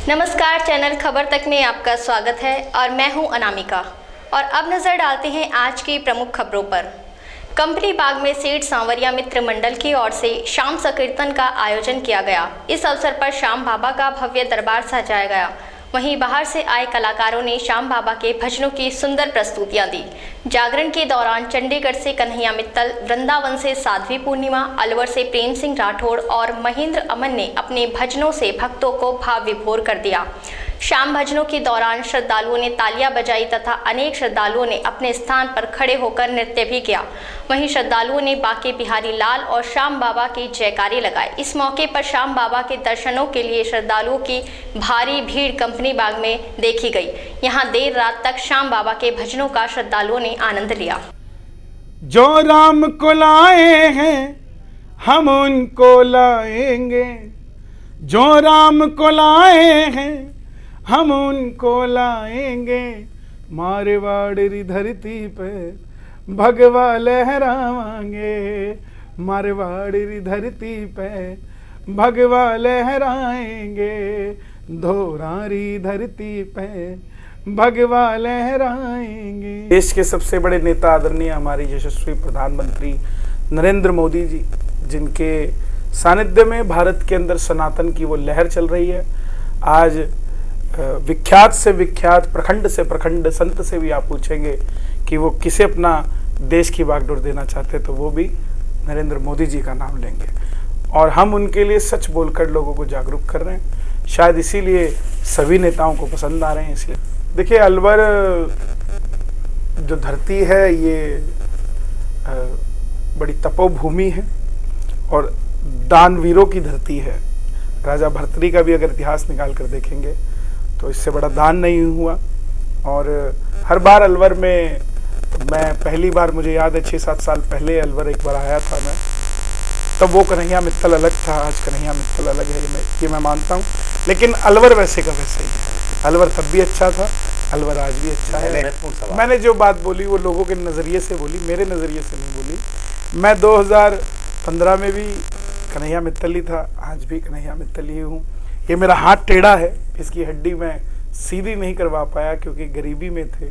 नमस्कार, चैनल खबर तक में आपका स्वागत है और मैं हूं अनामिका। और अब नजर डालते हैं आज की प्रमुख खबरों पर। कंपनी बाग में सेठ सांवरिया मित्र मंडल की ओर से शाम संकीर्तन का आयोजन किया गया। इस अवसर पर श्याम बाबा का भव्य दरबार सजाया गया। वहीं बाहर से आए कलाकारों ने श्याम बाबा के भजनों की सुंदर प्रस्तुतियां दी। जागरण के दौरान चंडीगढ़ से कन्हैया मित्तल, वृंदावन से साध्वी पूर्णिमा, अलवर से प्रेम सिंह राठौड़ और महेंद्र अमन ने अपने भजनों से भक्तों को भाव विभोर कर दिया। शाम भजनों के दौरान श्रद्धालुओं ने तालियां बजाई तथा अनेक श्रद्धालुओं ने अपने स्थान पर खड़े होकर नृत्य भी किया। वहीं श्रद्धालुओं ने बांके बिहारी लाल और श्याम बाबा की जयकारे लगाए। इस मौके पर श्याम बाबा के दर्शनों के लिए श्रद्धालुओं की भारी भीड़ कंपनी बाग में देखी गई। यहां देर रात तक श्याम बाबा के भजनों का श्रद्धालुओं ने आनंद लिया। जो राम को लाए हैं हम उनको लाएंगे, जो राम को लाए हैं हम उनको लाएंगे। मारवाड़ी धरती पे भगवा लहराएंगे, मारवाड़ी धरती पे भगवा लहराएंगे, धोरारी धरती पे भगवा लहराएंगे। देश के सबसे बड़े नेता आदरणीय हमारे यशस्वी प्रधानमंत्री नरेंद्र मोदी जी, जिनके सानिध्य में भारत के अंदर सनातन की वो लहर चल रही है। आज विख्यात से विख्यात, प्रखंड से प्रखंड संत से भी आप पूछेंगे कि वो किसे अपना देश की बागडोर देना चाहते, तो वो भी नरेंद्र मोदी जी का नाम लेंगे। और हम उनके लिए सच बोलकर लोगों को जागरूक कर रहे हैं। शायद इसीलिए सभी नेताओं को पसंद आ रहे हैं। इसलिए देखिए, अलवर जो धरती है ये बड़ी तपोभूमि है और दानवीरों की धरती है। राजा भर्तृहरि का भी अगर इतिहास निकाल कर देखेंगे तो इससे बड़ा दान नहीं हुआ। और हर बार अलवर में, मैं पहली बार मुझे याद है 6-7 साल पहले अलवर एक बार आया था मैं, तब वो कन्हैया मित्तल अलग था, आज कन्हैया मित्तल अलग है, ये मैं मानता हूँ। लेकिन अलवर वैसे का वैसे ही है। अलवर तब भी अच्छा था, अलवर आज भी अच्छा है। मैंने जो बात बोली वो लोगों के नज़रिए से बोली, मेरे नज़रिए से नहीं बोली। मैं 2015 में भी कन्हैया मित्तल ही था, आज भी कन्हैया मित्तल ही हूँ। ये मेरा हाथ टेढ़ा है, इसकी हड्डी मैं सीधी नहीं करवा पाया क्योंकि गरीबी में थे।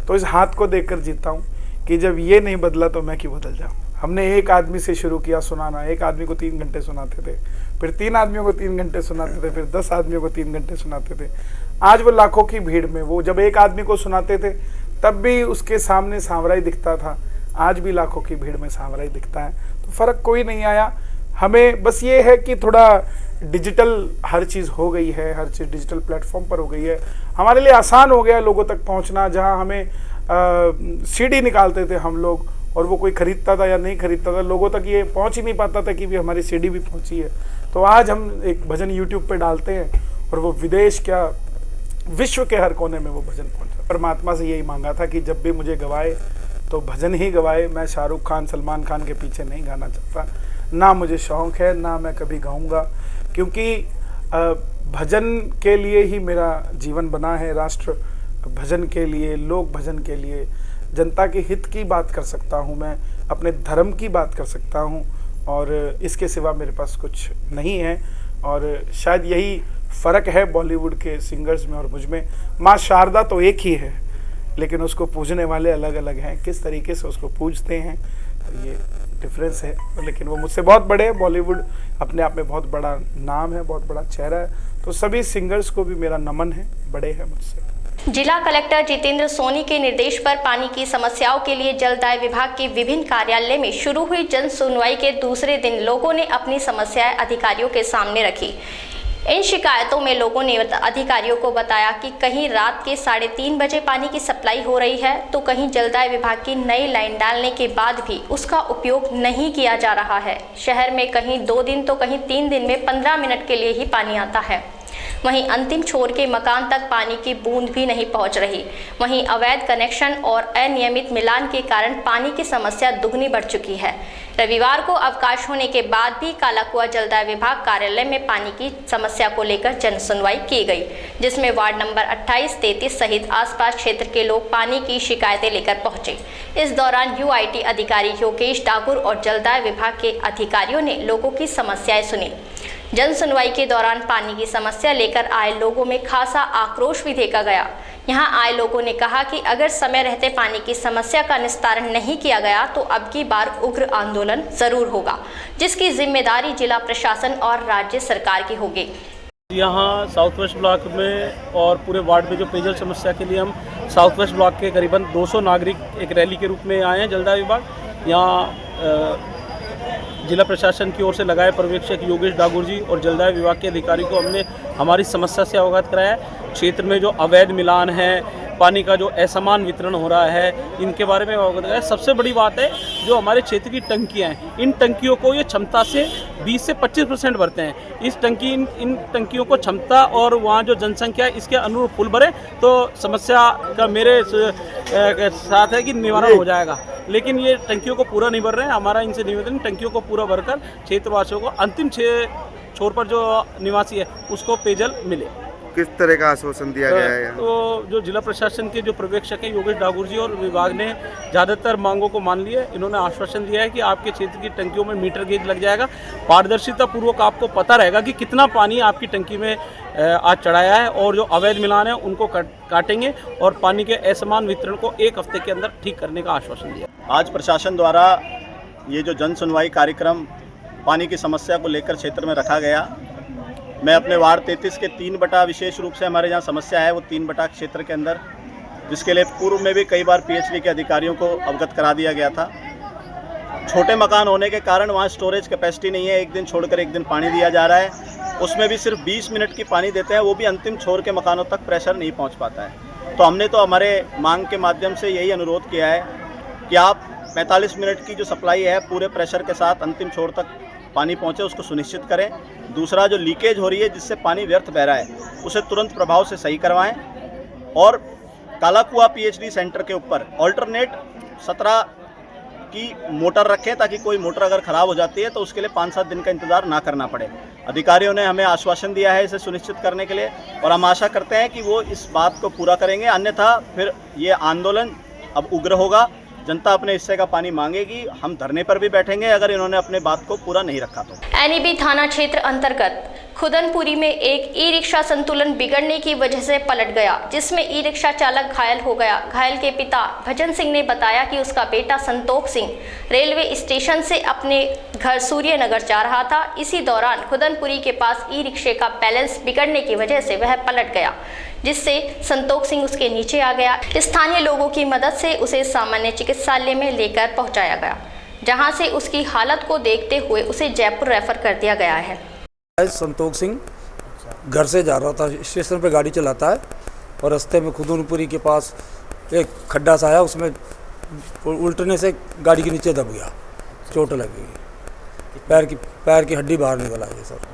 तो इस हाथ को देखकर जीता हूँ कि जब ये नहीं बदला तो मैं क्यों बदल जाऊँ। हमने एक आदमी से शुरू किया सुनाना, एक आदमी को 3 घंटे सुनाते थे, फिर 3 आदमियों को 3 घंटे सुनाते थे, फिर 10 आदमियों को 3 घंटे सुनाते थे। आज वो लाखों की भीड़ में, वो जब एक आदमी को सुनाते थे तब भी उसके सामने सांवरा ही दिखता था, आज भी लाखों की भीड़ में सांवरा ही दिखता है। तो फ़र्क कोई नहीं आया। हमें बस ये है कि थोड़ा डिजिटल हर चीज़ हो गई है, हर चीज़ डिजिटल प्लेटफॉर्म पर हो गई है। हमारे लिए आसान हो गया लोगों तक पहुंचना। जहां हमें सीडी निकालते थे हम लोग और वो कोई खरीदता था या नहीं खरीदता था, लोगों तक ये पहुंच ही नहीं पाता था कि भी हमारी सीडी भी पहुंची है। तो आज हम एक भजन यूट्यूब पे डालते हैं और वो विदेश क्या विश्व के हर कोने में वो भजन पहुँचा। परमात्मा से यही मांगा था कि जब भी मुझे गवाए तो भजन ही गवाए। मैं शाहरुख खान, सलमान खान के पीछे नहीं गाना चाहता, ना मुझे शौक़ है, ना मैं कभी गाऊंगा, क्योंकि भजन के लिए ही मेरा जीवन बना है। राष्ट्र भजन के लिए, लोक भजन के लिए, जनता के हित की बात कर सकता हूँ, मैं अपने धर्म की बात कर सकता हूँ और इसके सिवा मेरे पास कुछ नहीं है। और शायद यही फ़र्क है बॉलीवुड के सिंगर्स में और मुझ में। माँ शारदा तो एक ही है, लेकिन उसको पूजने वाले अलग अलग हैं। किस तरीके से उसको पूजते हैं, तो ये डिफरेंस है। लेकिन वो मुझसे बहुत बड़े हैं। बॉलीवुड अपने आप में बहुत बड़ा नाम है, बहुत बड़ा चेहरा है। तो सभी सिंगर्स को भी मेरा नमन है, बड़े हैं मुझसे। जिला कलेक्टर जितेंद्र सोनी के निर्देश पर पानी की समस्याओं के लिए जलदाय विभाग के विभिन्न कार्यालय में शुरू हुई जन सुनवाई के दूसरे दिन लोगों ने अपनी समस्याएं अधिकारियों के सामने रखी। इन शिकायतों में लोगों ने अधिकारियों को बताया कि कहीं रात के 3:30 बजे पानी की सप्लाई हो रही है, तो कहीं जलदाय विभाग की नई लाइन डालने के बाद भी उसका उपयोग नहीं किया जा रहा है। शहर में कहीं 2 दिन तो कहीं 3 दिन में 15 मिनट के लिए ही पानी आता है। वहीं अंतिम छोर के मकान तक पानी की बूंद भी नहीं पहुंच रही। वहीं अवैध कनेक्शन और अनियमित मिलान के कारण पानी की समस्या दुगनी बढ़ चुकी है। रविवार को अवकाश होने के बाद भी कालाकुआ जलदाय विभाग कार्यालय में पानी की समस्या को लेकर जन सुनवाई की गई, जिसमें वार्ड नंबर 28, 33 सहित आसपास क्षेत्र के लोग पानी की शिकायतें लेकर पहुंचे। इस दौरान यूआईटी अधिकारी योगेश डाकुर और जलदाय विभाग के अधिकारियों ने लोगों की समस्याएं सुनी। जन सुनवाई के दौरान पानी की समस्या लेकर आए लोगों में खासा आक्रोश भी देखा गया। यहां आए लोगों ने कहा कि अगर समय रहते पानी की समस्या का निस्तारण नहीं किया गया तो अब की बार उग्र आंदोलन जरूर होगा, जिसकी जिम्मेदारी जिला प्रशासन और राज्य सरकार की होगी। यहाँ साउथ वेस्ट ब्लॉक में और पूरे वार्ड में जो पेयजल समस्या के लिए हम साउथ वेस्ट ब्लॉक के करीबन 200 नागरिक एक रैली के रूप में आए हैं। जलदाय विभाग यहाँ जिला प्रशासन की ओर से लगाए पर्यवेक्षक योगेश डागुर जी और जलदाय विभाग के अधिकारी को हमने हमारी समस्या से अवगत कराया। क्षेत्र में जो अवैध मिलान है, पानी का जो असमान वितरण हो रहा है, इनके बारे में अवगत कराया। सबसे बड़ी बात है जो हमारे क्षेत्र की टंकियाँ हैं, इन टंकियों को ये क्षमता से 20 से 25% भरते हैं। इन टंकियों को क्षमता और वहाँ जो जनसंख्या है इसके अनुरूप फुल भरे तो समस्या का मेरे साथ है कि निवारण हो जाएगा। लेकिन ये टंकियों को पूरा नहीं भर रहे हैं। हमारा इनसे निवेदन टंकियों को पूरा भरकर क्षेत्रवासियों को अंतिम छोर पर जो निवासी है उसको पेयजल मिले। किस तरह का आश्वासन दिया गया है? तो जो जिला प्रशासन के जो पर्यवेक्षक हैं योगेश डागुर जी और विभाग ने ज़्यादातर मांगों को मान लिया। इन्होंने आश्वासन दिया है कि आपके क्षेत्र की टंकियों में मीटर गेज लग जाएगा, पारदर्शिता पूर्वक आपको पता रहेगा कि कितना पानी आपकी टंकी में आज चढ़ाया है, और जो अवैध मिलान है उनको काटेंगे और पानी के असमान वितरण को 1 हफ्ते के अंदर ठीक करने का आश्वासन दिया। आज प्रशासन द्वारा ये जो जन सुनवाई कार्यक्रम पानी की समस्या को लेकर क्षेत्र में रखा गया, मैं अपने वार्ड 33 के 3 बटा विशेष रूप से हमारे जहाँ समस्या है वो 3 बटा क्षेत्र के अंदर, जिसके लिए पूर्व में भी कई बार पीएचडी के अधिकारियों को अवगत करा दिया गया था। छोटे मकान होने के कारण वहाँ स्टोरेज कैपेसिटी नहीं है, एक दिन छोड़कर एक दिन पानी दिया जा रहा है, उसमें भी सिर्फ 20 मिनट की पानी देते हैं, वो भी अंतिम छोर के मकानों तक प्रेशर नहीं पहुँच पाता है। तो हमने तो हमारे मांग के माध्यम से यही अनुरोध किया है कि आप 45 मिनट की जो सप्लाई है पूरे प्रेशर के साथ अंतिम छोर तक पानी पहुँचे उसको सुनिश्चित करें। दूसरा, जो लीकेज हो रही है जिससे पानी व्यर्थ बह रहा है उसे तुरंत प्रभाव से सही करवाएं, और काला कुआ पीएचडी सेंटर के ऊपर ऑल्टरनेट 17 की मोटर रखें ताकि कोई मोटर अगर ख़राब हो जाती है तो उसके लिए 5-7 दिन का इंतज़ार ना करना पड़े। अधिकारियों ने हमें आश्वासन दिया है इसे सुनिश्चित करने के लिए, और हम आशा करते हैं कि वो इस बात को पूरा करेंगे, अन्यथा फिर ये आंदोलन अब उग्र होगा। जनता अपने हिस्से का पानी मांगेगी, हम धरने पर भी बैठेंगे अगर इन्होंने अपने बात को पूरा नहीं रखा तो। एनईबी थाना क्षेत्र अंतर्गत खुदनपुरी में एक ई रिक्शा संतुलन बिगड़ने की वजह से पलट गया, जिसमें ई रिक्शा चालक घायल हो गया। घायल के पिता भजन सिंह ने बताया कि उसका बेटा संतोष सिंह रेलवे स्टेशन से अपने घर सूर्यनगर जा रहा था। इसी दौरान खुदनपुरी के पास ई रिक्शे का बैलेंस बिगड़ने की वजह से वह पलट गया, जिससे संतोष सिंह उसके नीचे आ गया। स्थानीय लोगों की मदद से उसे सामान्य चिकित्सालय में लेकर पहुंचाया गया, जहां से उसकी हालत को देखते हुए उसे जयपुर रेफर कर दिया गया है। संतोष सिंह घर से जा रहा था, स्टेशन पे गाड़ी चलाता है, और रास्ते में खुदनपुरी के पास एक खड्डा सा आया, उसमें उल्टने से गाड़ी के नीचे दब गया, चोट लगी, पैर की हड्डी बाहर निकल आई है सर।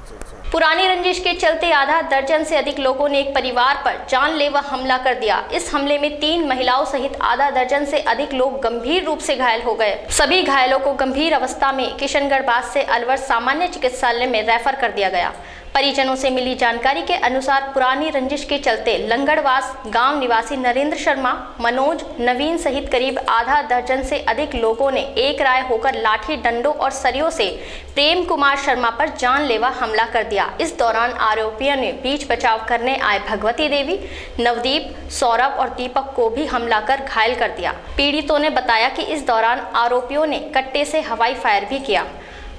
पुरानी रंजिश के चलते आधा दर्जन से अधिक लोगों ने एक परिवार पर जानलेवा हमला कर दिया। इस हमले में 3 महिलाओं सहित आधा दर्जन से अधिक लोग गंभीर रूप से घायल हो गए। सभी घायलों को गंभीर अवस्था में किशनगढ़ बाद से अलवर सामान्य चिकित्सालय में रेफर कर दिया गया। परिजनों से मिली जानकारी के अनुसार पुरानी रंजिश के चलते लंगड़वास गांव निवासी नरेंद्र शर्मा, मनोज, नवीन सहित करीब आधा दर्जन से अधिक लोगों ने एक राय होकर लाठी, डंडों और सरियों से प्रेम कुमार शर्मा पर जानलेवा हमला कर दिया। इस दौरान आरोपियों ने बीच बचाव करने आए भगवती देवी, नवदीप, सौरभ और दीपक को भी हमला कर घायल कर दिया। पीड़ितों ने बताया कि इस दौरान आरोपियों ने कट्टे से हवाई फायर भी किया।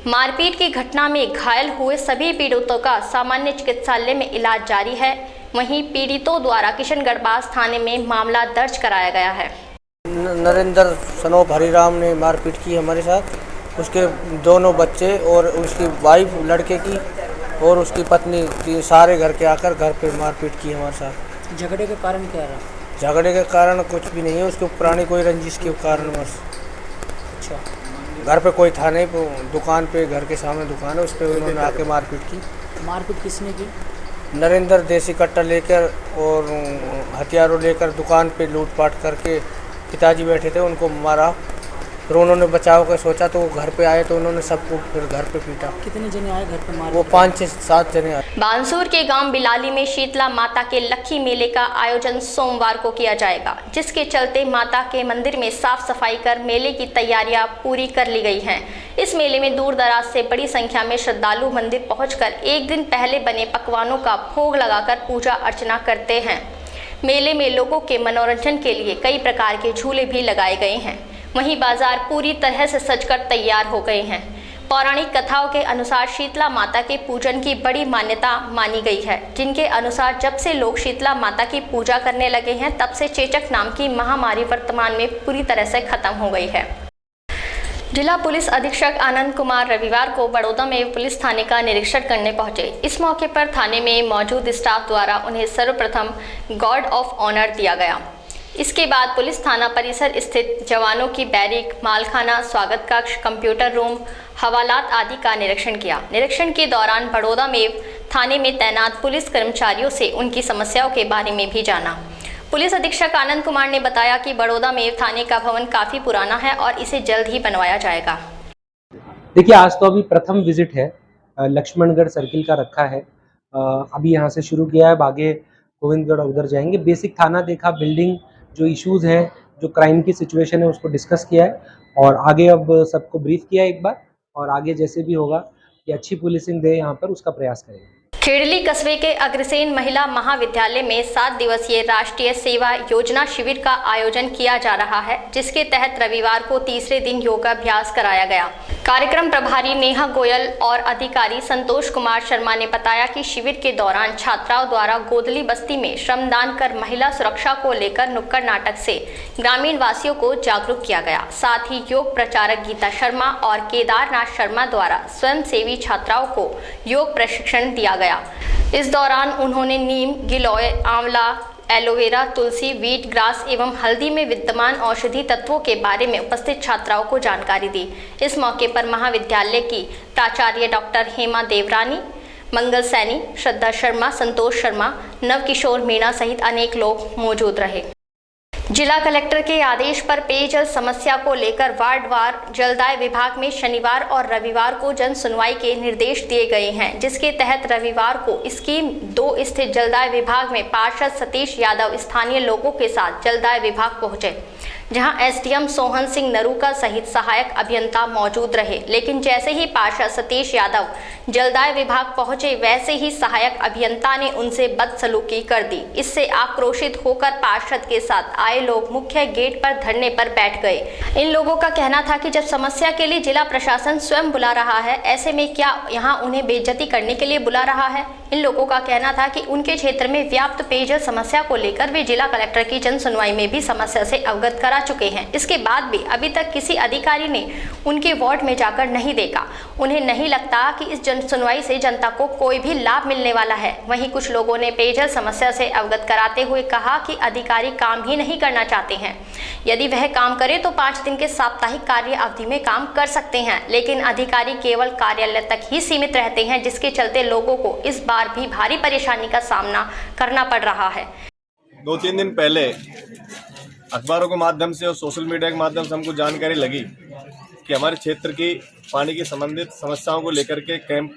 मारपीट की घटना में घायल हुए सभी पीड़ितों का सामान्य चिकित्सालय में इलाज जारी है। वहीं पीड़ितों द्वारा किशनगढ़बास थाने में मामला दर्ज कराया गया है। नरेंद्र सनोप हरिराम ने मारपीट की हमारे साथ, उसके दोनों बच्चे और उसकी वाइफ लड़के की और उसकी पत्नी, सारे घर के आकर घर पे मारपीट की हमारे साथ। झगड़े के कारण क्या रहा? झगड़े के कारण कुछ भी नहीं है, उसके पुरानी कोई रंजिश के कारण बस। अच्छा, घर पे कोई था नहीं, दुकान पे, घर के सामने दुकान है, उस पर उन्होंने आके मारपीट की। मारपीट किसने की? नरेंद्र देसी कट्टा लेकर और हथियारों लेकर दुकान पे लूटपाट करके, पिताजी बैठे थे उनको मारा फिर उन्होंने बचाव का सोचा तो वो घर पे आए तो उन्होंने सबको फिर घर पे पीटा। कितने जने आए घर पे मार? वो 5 से 7 जने आए। बानसूर के गांव बिलाली में शीतला माता के लक्खी मेले का आयोजन सोमवार को किया जाएगा, जिसके चलते माता के मंदिर में साफ सफाई कर मेले की तैयारियां पूरी कर ली गई हैं। इस मेले में दूर दराज से बड़ी संख्या में श्रद्धालु मंदिर पहुंचकर एक दिन पहले बने पकवानों का भोग लगाकर पूजा अर्चना करते हैं। मेले में लोगों के मनोरंजन के लिए कई प्रकार के झूले भी लगाए गए हैं। वहीं बाजार पूरी तरह से सजकर तैयार हो गए हैं। पौराणिक कथाओं के अनुसार शीतला माता के पूजन की बड़ी मान्यता मानी गई है, जिनके अनुसार जब से लोग शीतला माता की पूजा करने लगे हैं तब से चेचक नाम की महामारी वर्तमान में पूरी तरह से खत्म हो गई है। जिला पुलिस अधीक्षक आनंद कुमार रविवार को बड़ौदा में पुलिस थाने का निरीक्षण करने पहुंचे। इस मौके पर थाने में मौजूद स्टाफ द्वारा उन्हें सर्वप्रथम गार्ड ऑफ ऑनर दिया गया। इसके बाद पुलिस थाना परिसर स्थित जवानों की बैरिक, मालखाना, स्वागत कक्ष, कंप्यूटर रूम, हवालात आदि का निरीक्षण किया। निरीक्षण के दौरान बड़ौदा में थाने में तैनात पुलिस कर्मचारियों से उनकी समस्याओं के बारे में भी जाना। पुलिस अधीक्षक आनंद कुमार ने बताया कि बड़ौदा में थाने का भवन काफी पुराना है और इसे जल्द ही बनवाया जाएगा। देखिए, आज तो अभी प्रथम विजिट है, लक्ष्मणगढ़ सर्किल का रखा है, अभी यहाँ से शुरू किया है, आगे गोविंदगढ़ उधर जाएंगे। बेसिक थाना देखा, बिल्डिंग जो इश्यूज हैं, जो क्राइम की सिचुएशन है उसको डिस्कस किया है और आगे अब सबको ब्रीफ किया है एक बार, और आगे जैसे भी होगा कि अच्छी पुलिसिंग दे यहाँ पर उसका प्रयास करेंगे। खेड़ली कस्बे के अग्रसेन महिला महाविद्यालय में 7 दिवसीय राष्ट्रीय सेवा योजना शिविर का आयोजन किया जा रहा है, जिसके तहत रविवार को तीसरे दिन योगाभ्यास कराया गया। कार्यक्रम प्रभारी नेहा गोयल और अधिकारी संतोष कुमार शर्मा ने बताया कि शिविर के दौरान छात्राओं द्वारा गोदली बस्ती में श्रमदान कर महिला सुरक्षा को लेकर नुक्कड़ नाटक से ग्रामीण वासियों को जागरूक किया गया। साथ ही योग प्रचारक गीता शर्मा और केदारनाथ शर्मा द्वारा स्वयंसेवी छात्राओं को योग प्रशिक्षण दिया गया। इस दौरान उन्होंने नीम, गिलोय, आंवला, एलोवेरा, तुलसी, वीट ग्रास एवं हल्दी में विद्यमान औषधि तत्वों के बारे में उपस्थित छात्राओं को जानकारी दी। इस मौके पर महाविद्यालय की प्राचार्य डॉक्टर हेमा देवरानी, मंगल सैनी, श्रद्धा शर्मा, संतोष शर्मा, नवकिशोर मीणा सहित अनेक लोग मौजूद रहे। जिला कलेक्टर के आदेश पर पेयजल समस्या को लेकर वार्डवार जलदाय विभाग में शनिवार और रविवार को जन सुनवाई के निर्देश दिए गए हैं, जिसके तहत रविवार को स्कीम 2 स्थित जलदाय विभाग में पार्षद सतीश यादव स्थानीय लोगों के साथ जलदाय विभाग पहुंचे, जहां एसडीएम सोहन सिंह नरूका सहित सहायक अभियंता मौजूद रहे। लेकिन जैसे ही पार्षद सतीश यादव जलदाय विभाग पहुंचे, वैसे ही सहायक अभियंता ने उनसे बदसलूकी कर दी। इससे आक्रोशित होकर पार्षद के साथ आए लोग मुख्य गेट पर धरने पर बैठ गए। इन लोगों का कहना था कि जब समस्या के लिए जिला प्रशासन स्वयं बुला रहा है, ऐसे में क्या यहाँ उन्हें बेइज्जती करने के लिए बुला रहा है। इन लोगों का कहना था कि उनके क्षेत्र में व्याप्त पेयजल समस्या को लेकर वे जिला कलेक्टर की जन सुनवाई में भी समस्या से अवगत करा चुके हैं। इसके बाद भी अभी तक किसी अधिकारी ने उनके वार्ड में जाकर नहीं देखा। उन्हें नहीं लगता कि इस जन सुनवाई से जनता को कोई भी लाभ मिलने वाला है। वहीं कुछ लोगों ने पेयजल समस्या से अवगत कराते हुए कहा कि अधिकारी काम ही नहीं करना चाहते हैं। यदि वह काम करे तो 5 दिन के साप्ताहिक कार्य अवधि में काम कर सकते हैं, लेकिन अधिकारी केवल कार्यालय तक ही सीमित रहते हैं, जिसके चलते लोगों को इस बार भी भारी परेशानी का सामना करना पड़ रहा है। 2-3 दिन पहले अखबारों के माध्यम से और सोशल मीडिया के माध्यम से हमको जानकारी लगी कि हमारे क्षेत्र की पानी की संबंधित समस्याओं को लेकर के कैंप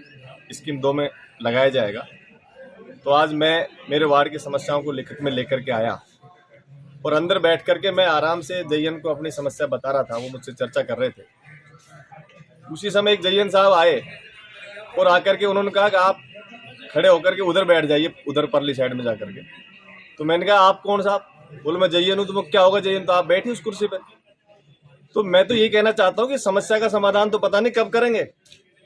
स्कीम 2 में लगाया जाएगा। तो आज मैं मेरे वार्ड की समस्याओं को लिखित में लेकर के आया और अंदर बैठ करके मैं आराम से जयन को अपनी समस्या बता रहा था। वो मुझसे चर्चा कर रहे थे। उसी समय एक जयन साहब आए और आकर के उन्होंने कहा कि आप खड़े होकर के उधर बैठ जाइए, उधर परली साइड में जाकर के। तो मैंने कहा आप कौन साहब? बोले मैं जयन हूँ। तो क्या होगा जयन? तो आप बैठे उस कुर्सी पर। तो मैं तो यही कहना चाहता हूँ कि समस्या का समाधान तो पता नहीं कब करेंगे।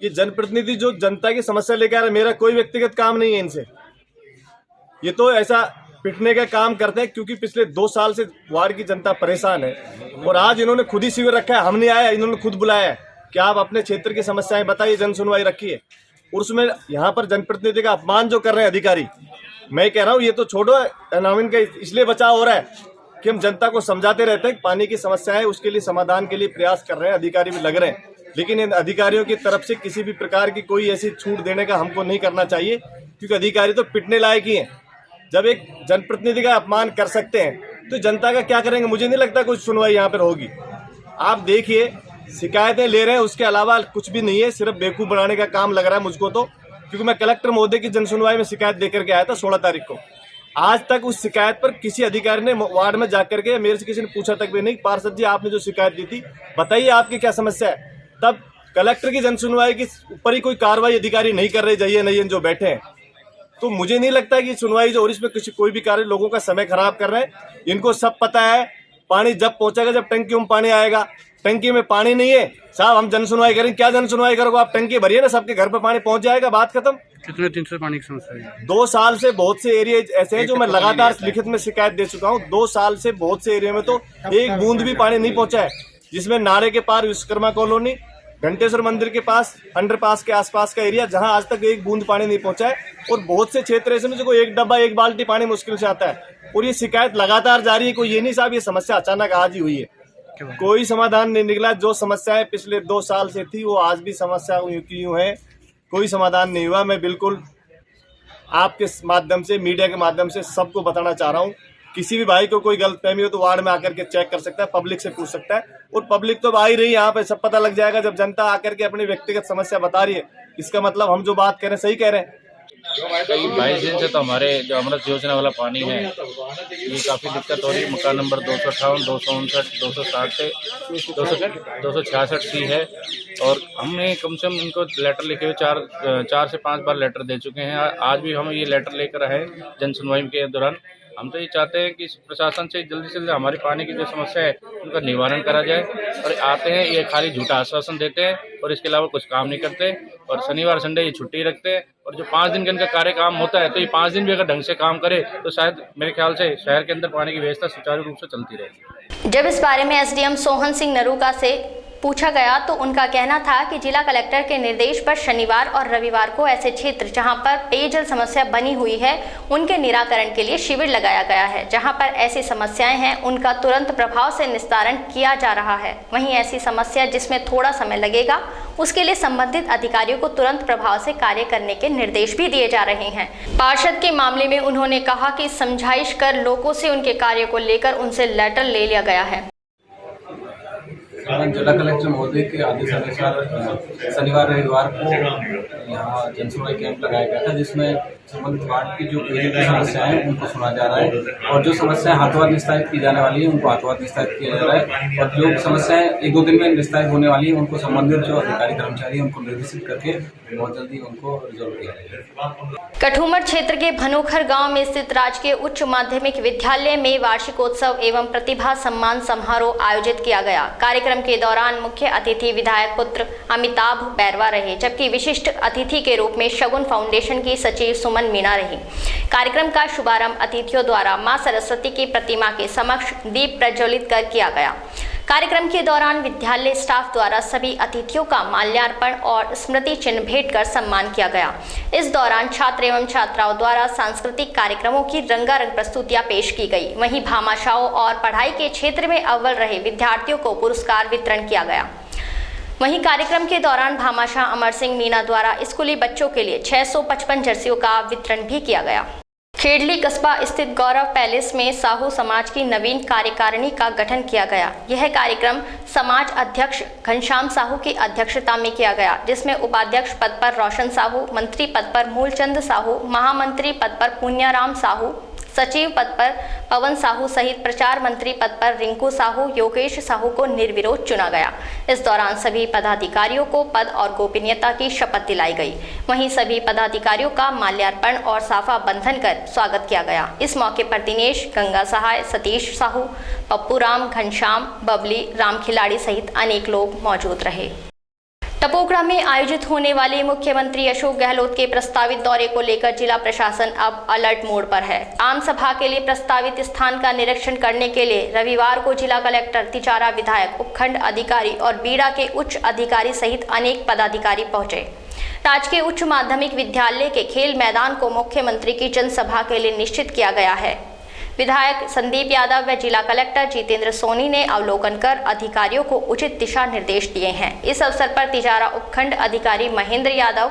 ये जनप्रतिनिधि जो जनता की समस्या लेकर आ रहे, मेरा कोई व्यक्तिगत काम नहीं है इनसे। ये तो ऐसा पिटने का काम करते हैं क्योंकि पिछले 2 साल से वार्ड की जनता परेशान है और आज इन्होंने खुद ही शिविर रखा है। हम नहीं आया, इन्होंने खुद बुलाया है कि आप अपने क्षेत्र की समस्याएं बताइए, जन सुनवाई रखिए। और उसमें यहाँ पर जनप्रतिनिधि का अपमान जो कर रहे हैं अधिकारी, मैं कह रहा हूँ ये तो छोड़ो। अनामिन का इसलिए बचाव हो रहा है कि हम जनता को समझाते रहते हैं पानी की समस्या है, उसके लिए समाधान के लिए प्रयास कर रहे हैं, अधिकारी भी लग रहे हैं। लेकिन इन अधिकारियों की तरफ से किसी भी प्रकार की कोई ऐसी छूट देने का हमको नहीं करना चाहिए, क्योंकि अधिकारी तो पिटने लायक ही हैं। जब एक जनप्रतिनिधि का अपमान कर सकते हैं तो जनता का क्या करेंगे? मुझे नहीं लगता कुछ सुनवाई यहाँ पर होगी। आप देखिए शिकायतें ले रहे हैं, उसके अलावा कुछ भी नहीं है, सिर्फ बेवकूफ़ बनाने का काम लग रहा है मुझको तो, क्योंकि मैं कलेक्टर महोदय की जनसुनवाई में शिकायत देकर के आया था 16 तारीख को। आज तक उस शिकायत पर किसी अधिकारी ने वार्ड में जाकर के मेरे से किसी ने पूछा तक भी नहीं, पार्षद जी आपने जो शिकायत दी थी बताइए आपकी क्या समस्या है। तब कलेक्टर की जनसुनवाई के ऊपर ही कोई कार्रवाई अधिकारी नहीं कर रहे, जाइए नहीं जो बैठे हैं। तो मुझे नहीं लगता कि सुनवाई जो और इसमें कोई भी कार्य लोगों का समय खराब कर रहे हैं। इनको सब पता है पानी जब पहुंचेगा, जब टंकी में पानी आएगा। टंकी में पानी नहीं है साहब, हम जनसुनवाई करें, क्या जनसुनवाई करोगे आप? टंकी भरिए ना, सबके घर पे पानी पहुंच जाएगा, बात खत्म। कितने दिन से पानी की समस्या है? 2 साल से बहुत से एरिया ऐसे हैं जो मैं लगातार लिखित में शिकायत दे चुका हूँ। 2 साल से बहुत से एरिया में तो एक बूंद भी पानी नहीं पहुंचा है, जिसमें नारे के पार विश्वकर्मा कॉलोनी, घंटेश्वर मंदिर के पास, अंडरपास के आसपास का एरिया, जहां आज तक एक बूंद पानी नहीं पहुंचा है। और बहुत से क्षेत्र ऐसे में जो एक डब्बा एक बाल्टी पानी मुश्किल से आता है, और ये शिकायत लगातार जारी है। कोई ये नहीं साहब ये समस्या अचानक आज ही हुई है, कोई समाधान नहीं निकला। जो समस्याएं पिछले 2 साल से थी वो आज भी समस्या की यूं है, कोई समाधान नहीं हुआ। मैं बिल्कुल आपके माध्यम से, मीडिया के माध्यम से सबको बताना चाह रहा हूँ, किसी भी भाई को कोई गलतफहमी हो तो वार्ड में आकर के चेक कर सकता है, पब्लिक से पूछ सकता है। और पब्लिक तो आ ही रही है यहाँ पे, सब पता लग जाएगा जब जनता आकर के अपनी व्यक्तिगत समस्या बता रही है। इसका मतलब हम जो बात कह रहे हैं सही कह रहे हैं। 22 दिन से तो हमारे जो अमृत योजना वाला पानी है ये काफ़ी दिक्कत हो रही है। मकान नंबर 258, 259, 260 से 266 सी है, और हमने कम से कम इनको लेटर लिखे हुए 4 से 5 बार लेटर दे चुके हैं। आज भी हम ये लेटर लेकर आए जन सुनवाई के दौरान। हम तो ये चाहते हैं कि प्रशासन से जल्दी से जल्दी हमारी पानी की जो समस्या है उनका निवारण करा जाए। और आते हैं ये खाली झूठा आश्वासन देते हैं और इसके अलावा कुछ काम नहीं करते, और शनिवार संडे ये छुट्टी रखते हैं। और जो 5 दिन का इनका कार्य काम होता है, तो ये 5 दिन भी अगर ढंग से काम करे तो शायद मेरे ख्याल से शहर के अंदर पानी की व्यवस्था सुचारू रूप से चलती रहेगी। जब इस बारे में एसडीएम सोहन सिंह नरूका से पूछा गया तो उनका कहना था कि जिला कलेक्टर के निर्देश पर शनिवार और रविवार को ऐसे क्षेत्र जहां पर पेयजल समस्या बनी हुई है उनके निराकरण के लिए शिविर लगाया गया है। जहां पर ऐसी समस्याएं हैं उनका तुरंत प्रभाव से निस्तारण किया जा रहा है। वहीं ऐसी समस्या जिसमें थोड़ा समय लगेगा उसके लिए संबंधित अधिकारियों को तुरंत प्रभाव से कार्य करने के निर्देश भी दिए जा रहे हैं। पार्षद के मामले में उन्होंने कहा कि समझाइश कर लोगों से उनके कार्य को लेकर उनसे लेटर ले लिया गया है। जिला कलेक्टर महोदय के आदेश अनुसार शनिवार रविवार को यहाँ जनसुनवाई कैंप लगाया गया था, जिसमें संबंधित वार्ड की जो पेयजल की समस्याएं हैं उनको सुना जा रहा है, और जो समस्याएं हाथों निस्तारित की जाने वाली है उनको हाथों निस्तारित किया जा रहा है, और जो समस्याएं 1-2 दिन में निस्तारित होने वाली है उनको संबंधित जो अधिकारी कर्मचारी उनको निर्देशित करके बहुत जल्दी उनको रिजॉल्व किया जाएगा। कठूमर क्षेत्र के भनोखर गांव में स्थित राजकीय उच्च माध्यमिक विद्यालय में वार्षिकोत्सव एवं प्रतिभा सम्मान समारोह आयोजित किया गया। कार्यक्रम के दौरान मुख्य अतिथि विधायक पुत्र अमिताभ बैरवा रहे, जबकि विशिष्ट अतिथि के रूप में शगुन फाउंडेशन की सचिव सुमन मीणा रही। कार्यक्रम का शुभारंभ अतिथियों द्वारा मां सरस्वती की प्रतिमा के समक्ष दीप प्रज्वलित कर किया गया। कार्यक्रम के दौरान विद्यालय स्टाफ द्वारा सभी अतिथियों का माल्यार्पण और स्मृति चिन्ह भेंट कर सम्मान किया गया। इस दौरान छात्र एवं छात्राओं द्वारा सांस्कृतिक कार्यक्रमों की रंगारंग प्रस्तुतियां पेश की गई। वहीं भामाशाहों और पढ़ाई के क्षेत्र में अव्वल रहे विद्यार्थियों को पुरस्कार वितरण किया गया। वहीं कार्यक्रम के दौरान भामाशाह अमर सिंह मीणा द्वारा स्कूली बच्चों के लिए 655 जर्सियों का वितरण भी किया गया। खेड़ली कस्बा स्थित गौरव पैलेस में साहू समाज की नवीन कार्यकारिणी का गठन किया गया। यह कार्यक्रम समाज अध्यक्ष घनश्याम साहू की अध्यक्षता में किया गया, जिसमें उपाध्यक्ष पद पर रोशन साहू, मंत्री पद पर मूलचंद साहू, महामंत्री पद पर पुण्याराम साहू, सचिव पद पर पवन साहू सहित प्रचार मंत्री पद पर रिंकू साहू, योगेश साहू को निर्विरोध चुना गया। इस दौरान सभी पदाधिकारियों को पद और गोपनीयता की शपथ दिलाई गई। वहीं सभी पदाधिकारियों का माल्यार्पण और साफा बंधन कर स्वागत किया गया। इस मौके पर दिनेश, गंगा सहाय, सतीश साहू, पप्पू राम, घनश्याम, बबली, राम खिलाड़ी सहित अनेक लोग मौजूद रहे। टपोकड़ा में आयोजित होने वाले मुख्यमंत्री अशोक गहलोत के प्रस्तावित दौरे को लेकर जिला प्रशासन अब अलर्ट मोड पर है। आम सभा के लिए प्रस्तावित स्थान का निरीक्षण करने के लिए रविवार को जिला कलेक्टर, तिजारा विधायक, उपखंड अधिकारी और बीड़ा के उच्च अधिकारी सहित अनेक पदाधिकारी पहुंचे। राजकीय उच्च माध्यमिक विद्यालय के खेल मैदान को मुख्यमंत्री की जनसभा के लिए निश्चित किया गया है। विधायक संदीप यादव व जिला कलेक्टर जितेंद्र सोनी ने अवलोकन कर अधिकारियों को उचित दिशा निर्देश दिए हैं। इस अवसर पर तिजारा उपखंड अधिकारी महेंद्र यादव,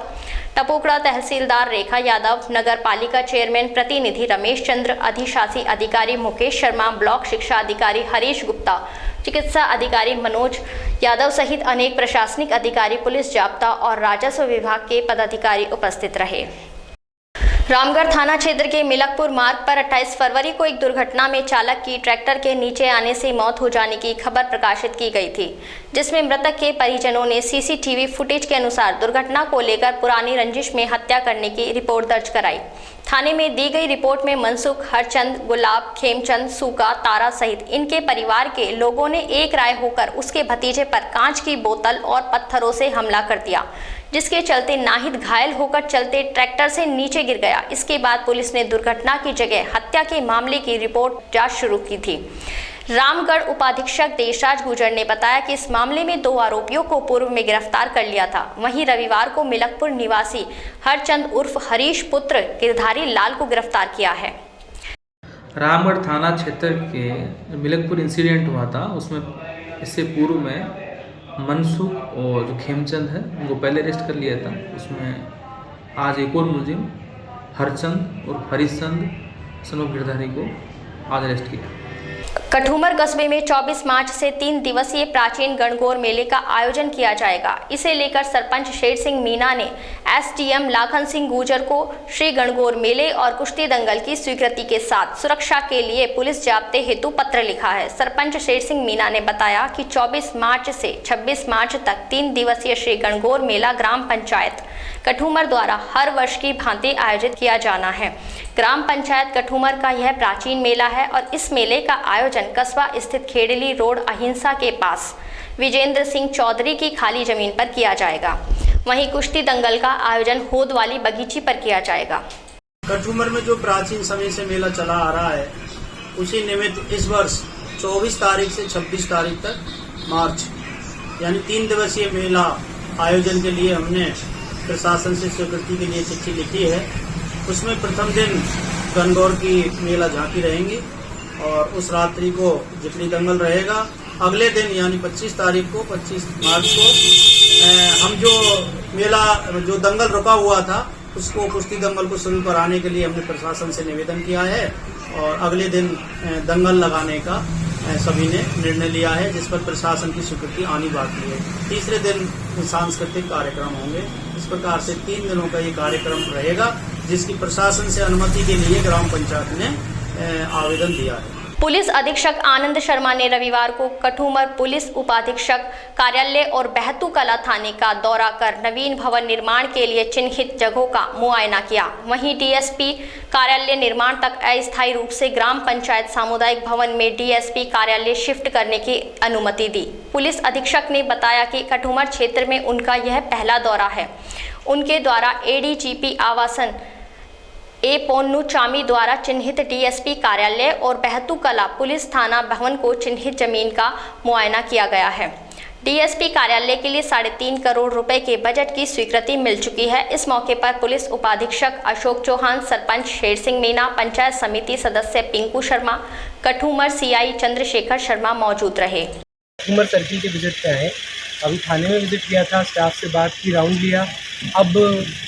टपोकड़ा तहसीलदार रेखा यादव, नगर पालिका चेयरमैन प्रतिनिधि रमेश चंद्र, अधिशासी अधिकारी मुकेश शर्मा, ब्लॉक शिक्षा अधिकारी हरीश गुप्ता, चिकित्सा अधिकारी मनोज यादव सहित अनेक प्रशासनिक अधिकारी, पुलिस, जाब्ता और राजस्व विभाग के पदाधिकारी उपस्थित रहे। रामगढ़ थाना क्षेत्र के मिलकपुर मार्ग पर 28 फरवरी को एक दुर्घटना में चालक की ट्रैक्टर के नीचे आने से मौत हो जाने की खबर प्रकाशित की गई थी, जिसमें मृतक के परिजनों ने सीसीटीवी फुटेज के अनुसार दुर्घटना को लेकर पुरानी रंजिश में हत्या करने की रिपोर्ट दर्ज कराई। थाने में दी गई रिपोर्ट में मनसुख, हरचंद, गुलाब, खेमचंद, सूका, तारा सहित इनके परिवार के लोगों ने एक राय होकर उसके भतीजे पर कांच की बोतल और पत्थरों से हमला कर दिया, जिसके चलते नाहिद घायल होकर चलते ट्रैक्टर से नीचे गिर गया। इसके बाद पुलिस ने दुर्घटना की जगह हत्या के मामले की रिपोर्ट जांच शुरू की थी। रामगढ़ उपाधीक्षक देशराज गुर्जर ने बताया कि इस मामले में 2 आरोपियों को पूर्व में गिरफ्तार कर लिया था। वहीं रविवार को मिलकपुर निवासी हरचंद उर्फ हरीश पुत्र गिरधारी लाल को गिरफ्तार किया है। रामगढ़ थाना क्षेत्र के मिलकपुर इंसिडेंट हुआ था, उसमें इससे पूर्व में मनसुख और जो खेमचंद है उनको पहले अरेस्ट कर लिया था। उसमें आज एक और मुलजिम हरचंद और हरीशचंद सनोफ गिरधारी को आज अरेस्ट किया। कठूमर कस्बे में 24 मार्च से 3 दिवसीय प्राचीन गणगौर मेले का आयोजन किया जाएगा। इसे लेकर सरपंच शेर सिंह मीना ने एसडीएम लाखन सिंह गुर्जर को श्री गणगौर मेले और कुश्ती दंगल की स्वीकृति के साथ सुरक्षा के लिए पुलिस जाब्ते हेतु पत्र लिखा है। सरपंच शेर सिंह मीना ने बताया कि 24 मार्च से 26 मार्च तक 3 दिवसीय श्री गणगौर मेला ग्राम पंचायत कठूमर द्वारा हर वर्ष की भांति आयोजित किया जाना है। ग्राम पंचायत कठूमर का यह प्राचीन मेला है और इस मेले का आयोजन कस्बा स्थित खेड़ली रोड अहिंसा के पास विजेंद्र सिंह चौधरी की खाली जमीन पर किया जाएगा। वहीं कुश्ती दंगल का आयोजन होद वाली बगीची पर किया जाएगा। कठूमर में जो प्राचीन समय से मेला चला आ रहा है, उसी निमित्त इस वर्ष 24 तारीख से 26 तारीख तक मार्च यानी 3 दिवसीय मेला आयोजन के लिए हमने प्रशासन से स्वीकृति के लिए चिट्ठी लिखी है। उसमें प्रथम दिन गणगौर की मेला झांकी रहेंगी और उस रात्रि को जितनी दंगल रहेगा। अगले दिन यानी 25 तारीख को 25 मार्च को हम जो मेला जो दंगल रुका हुआ था उसको कुश्ती दंगल को शुरू कराने के लिए हमने प्रशासन से निवेदन किया है और अगले दिन दंगल लगाने का सभी ने निर्णय लिया है, जिस पर प्रशासन की स्वीकृति आनी बाकी है। तीसरे दिन सांस्कृतिक कार्यक्रम होंगे। इस प्रकार से 3 दिनों का ये कार्यक्रम रहेगा, जिसकी प्रशासन से अनुमति के लिए ग्राम पंचायत ने आवेदन दिया है। पुलिस अधीक्षक आनंद शर्मा ने रविवार को कठूमर पुलिस उपाधीक्षक कार्यालय और बहतू कला थाने का दौरा कर नवीन भवन निर्माण के लिए चिन्हित जगहों का मुआयना किया। वहीं डीएसपी कार्यालय निर्माण तक अस्थायी रूप से ग्राम पंचायत सामुदायिक भवन में डीएसपी कार्यालय शिफ्ट करने की अनुमति दी। पुलिस अधीक्षक ने बताया कि कठूमर क्षेत्र में उनका यह पहला दौरा है। उनके द्वारा एडीजीपी आवासन ए पोन्नुचामी द्वारा चिन्हित डीएसपी कार्यालय और बहतू कला पुलिस थाना भवन को चिन्हित जमीन का मुआयना किया गया है। डीएसपी कार्यालय के लिए 3.5 करोड़ रुपए के बजट की स्वीकृति मिल चुकी है। इस मौके पर पुलिस उपाधीक्षक अशोक चौहान, सरपंच शेर सिंह मीना, पंचायत समिति सदस्य पिंकू शर्मा, कठूमर सीआई चंद्रशेखर शर्मा मौजूद रहे। कठूमर सर्किल के विजिट पे आए, अभी थाने में विजिट किया था, स्टाफ से बात की, राउंड लिया। अब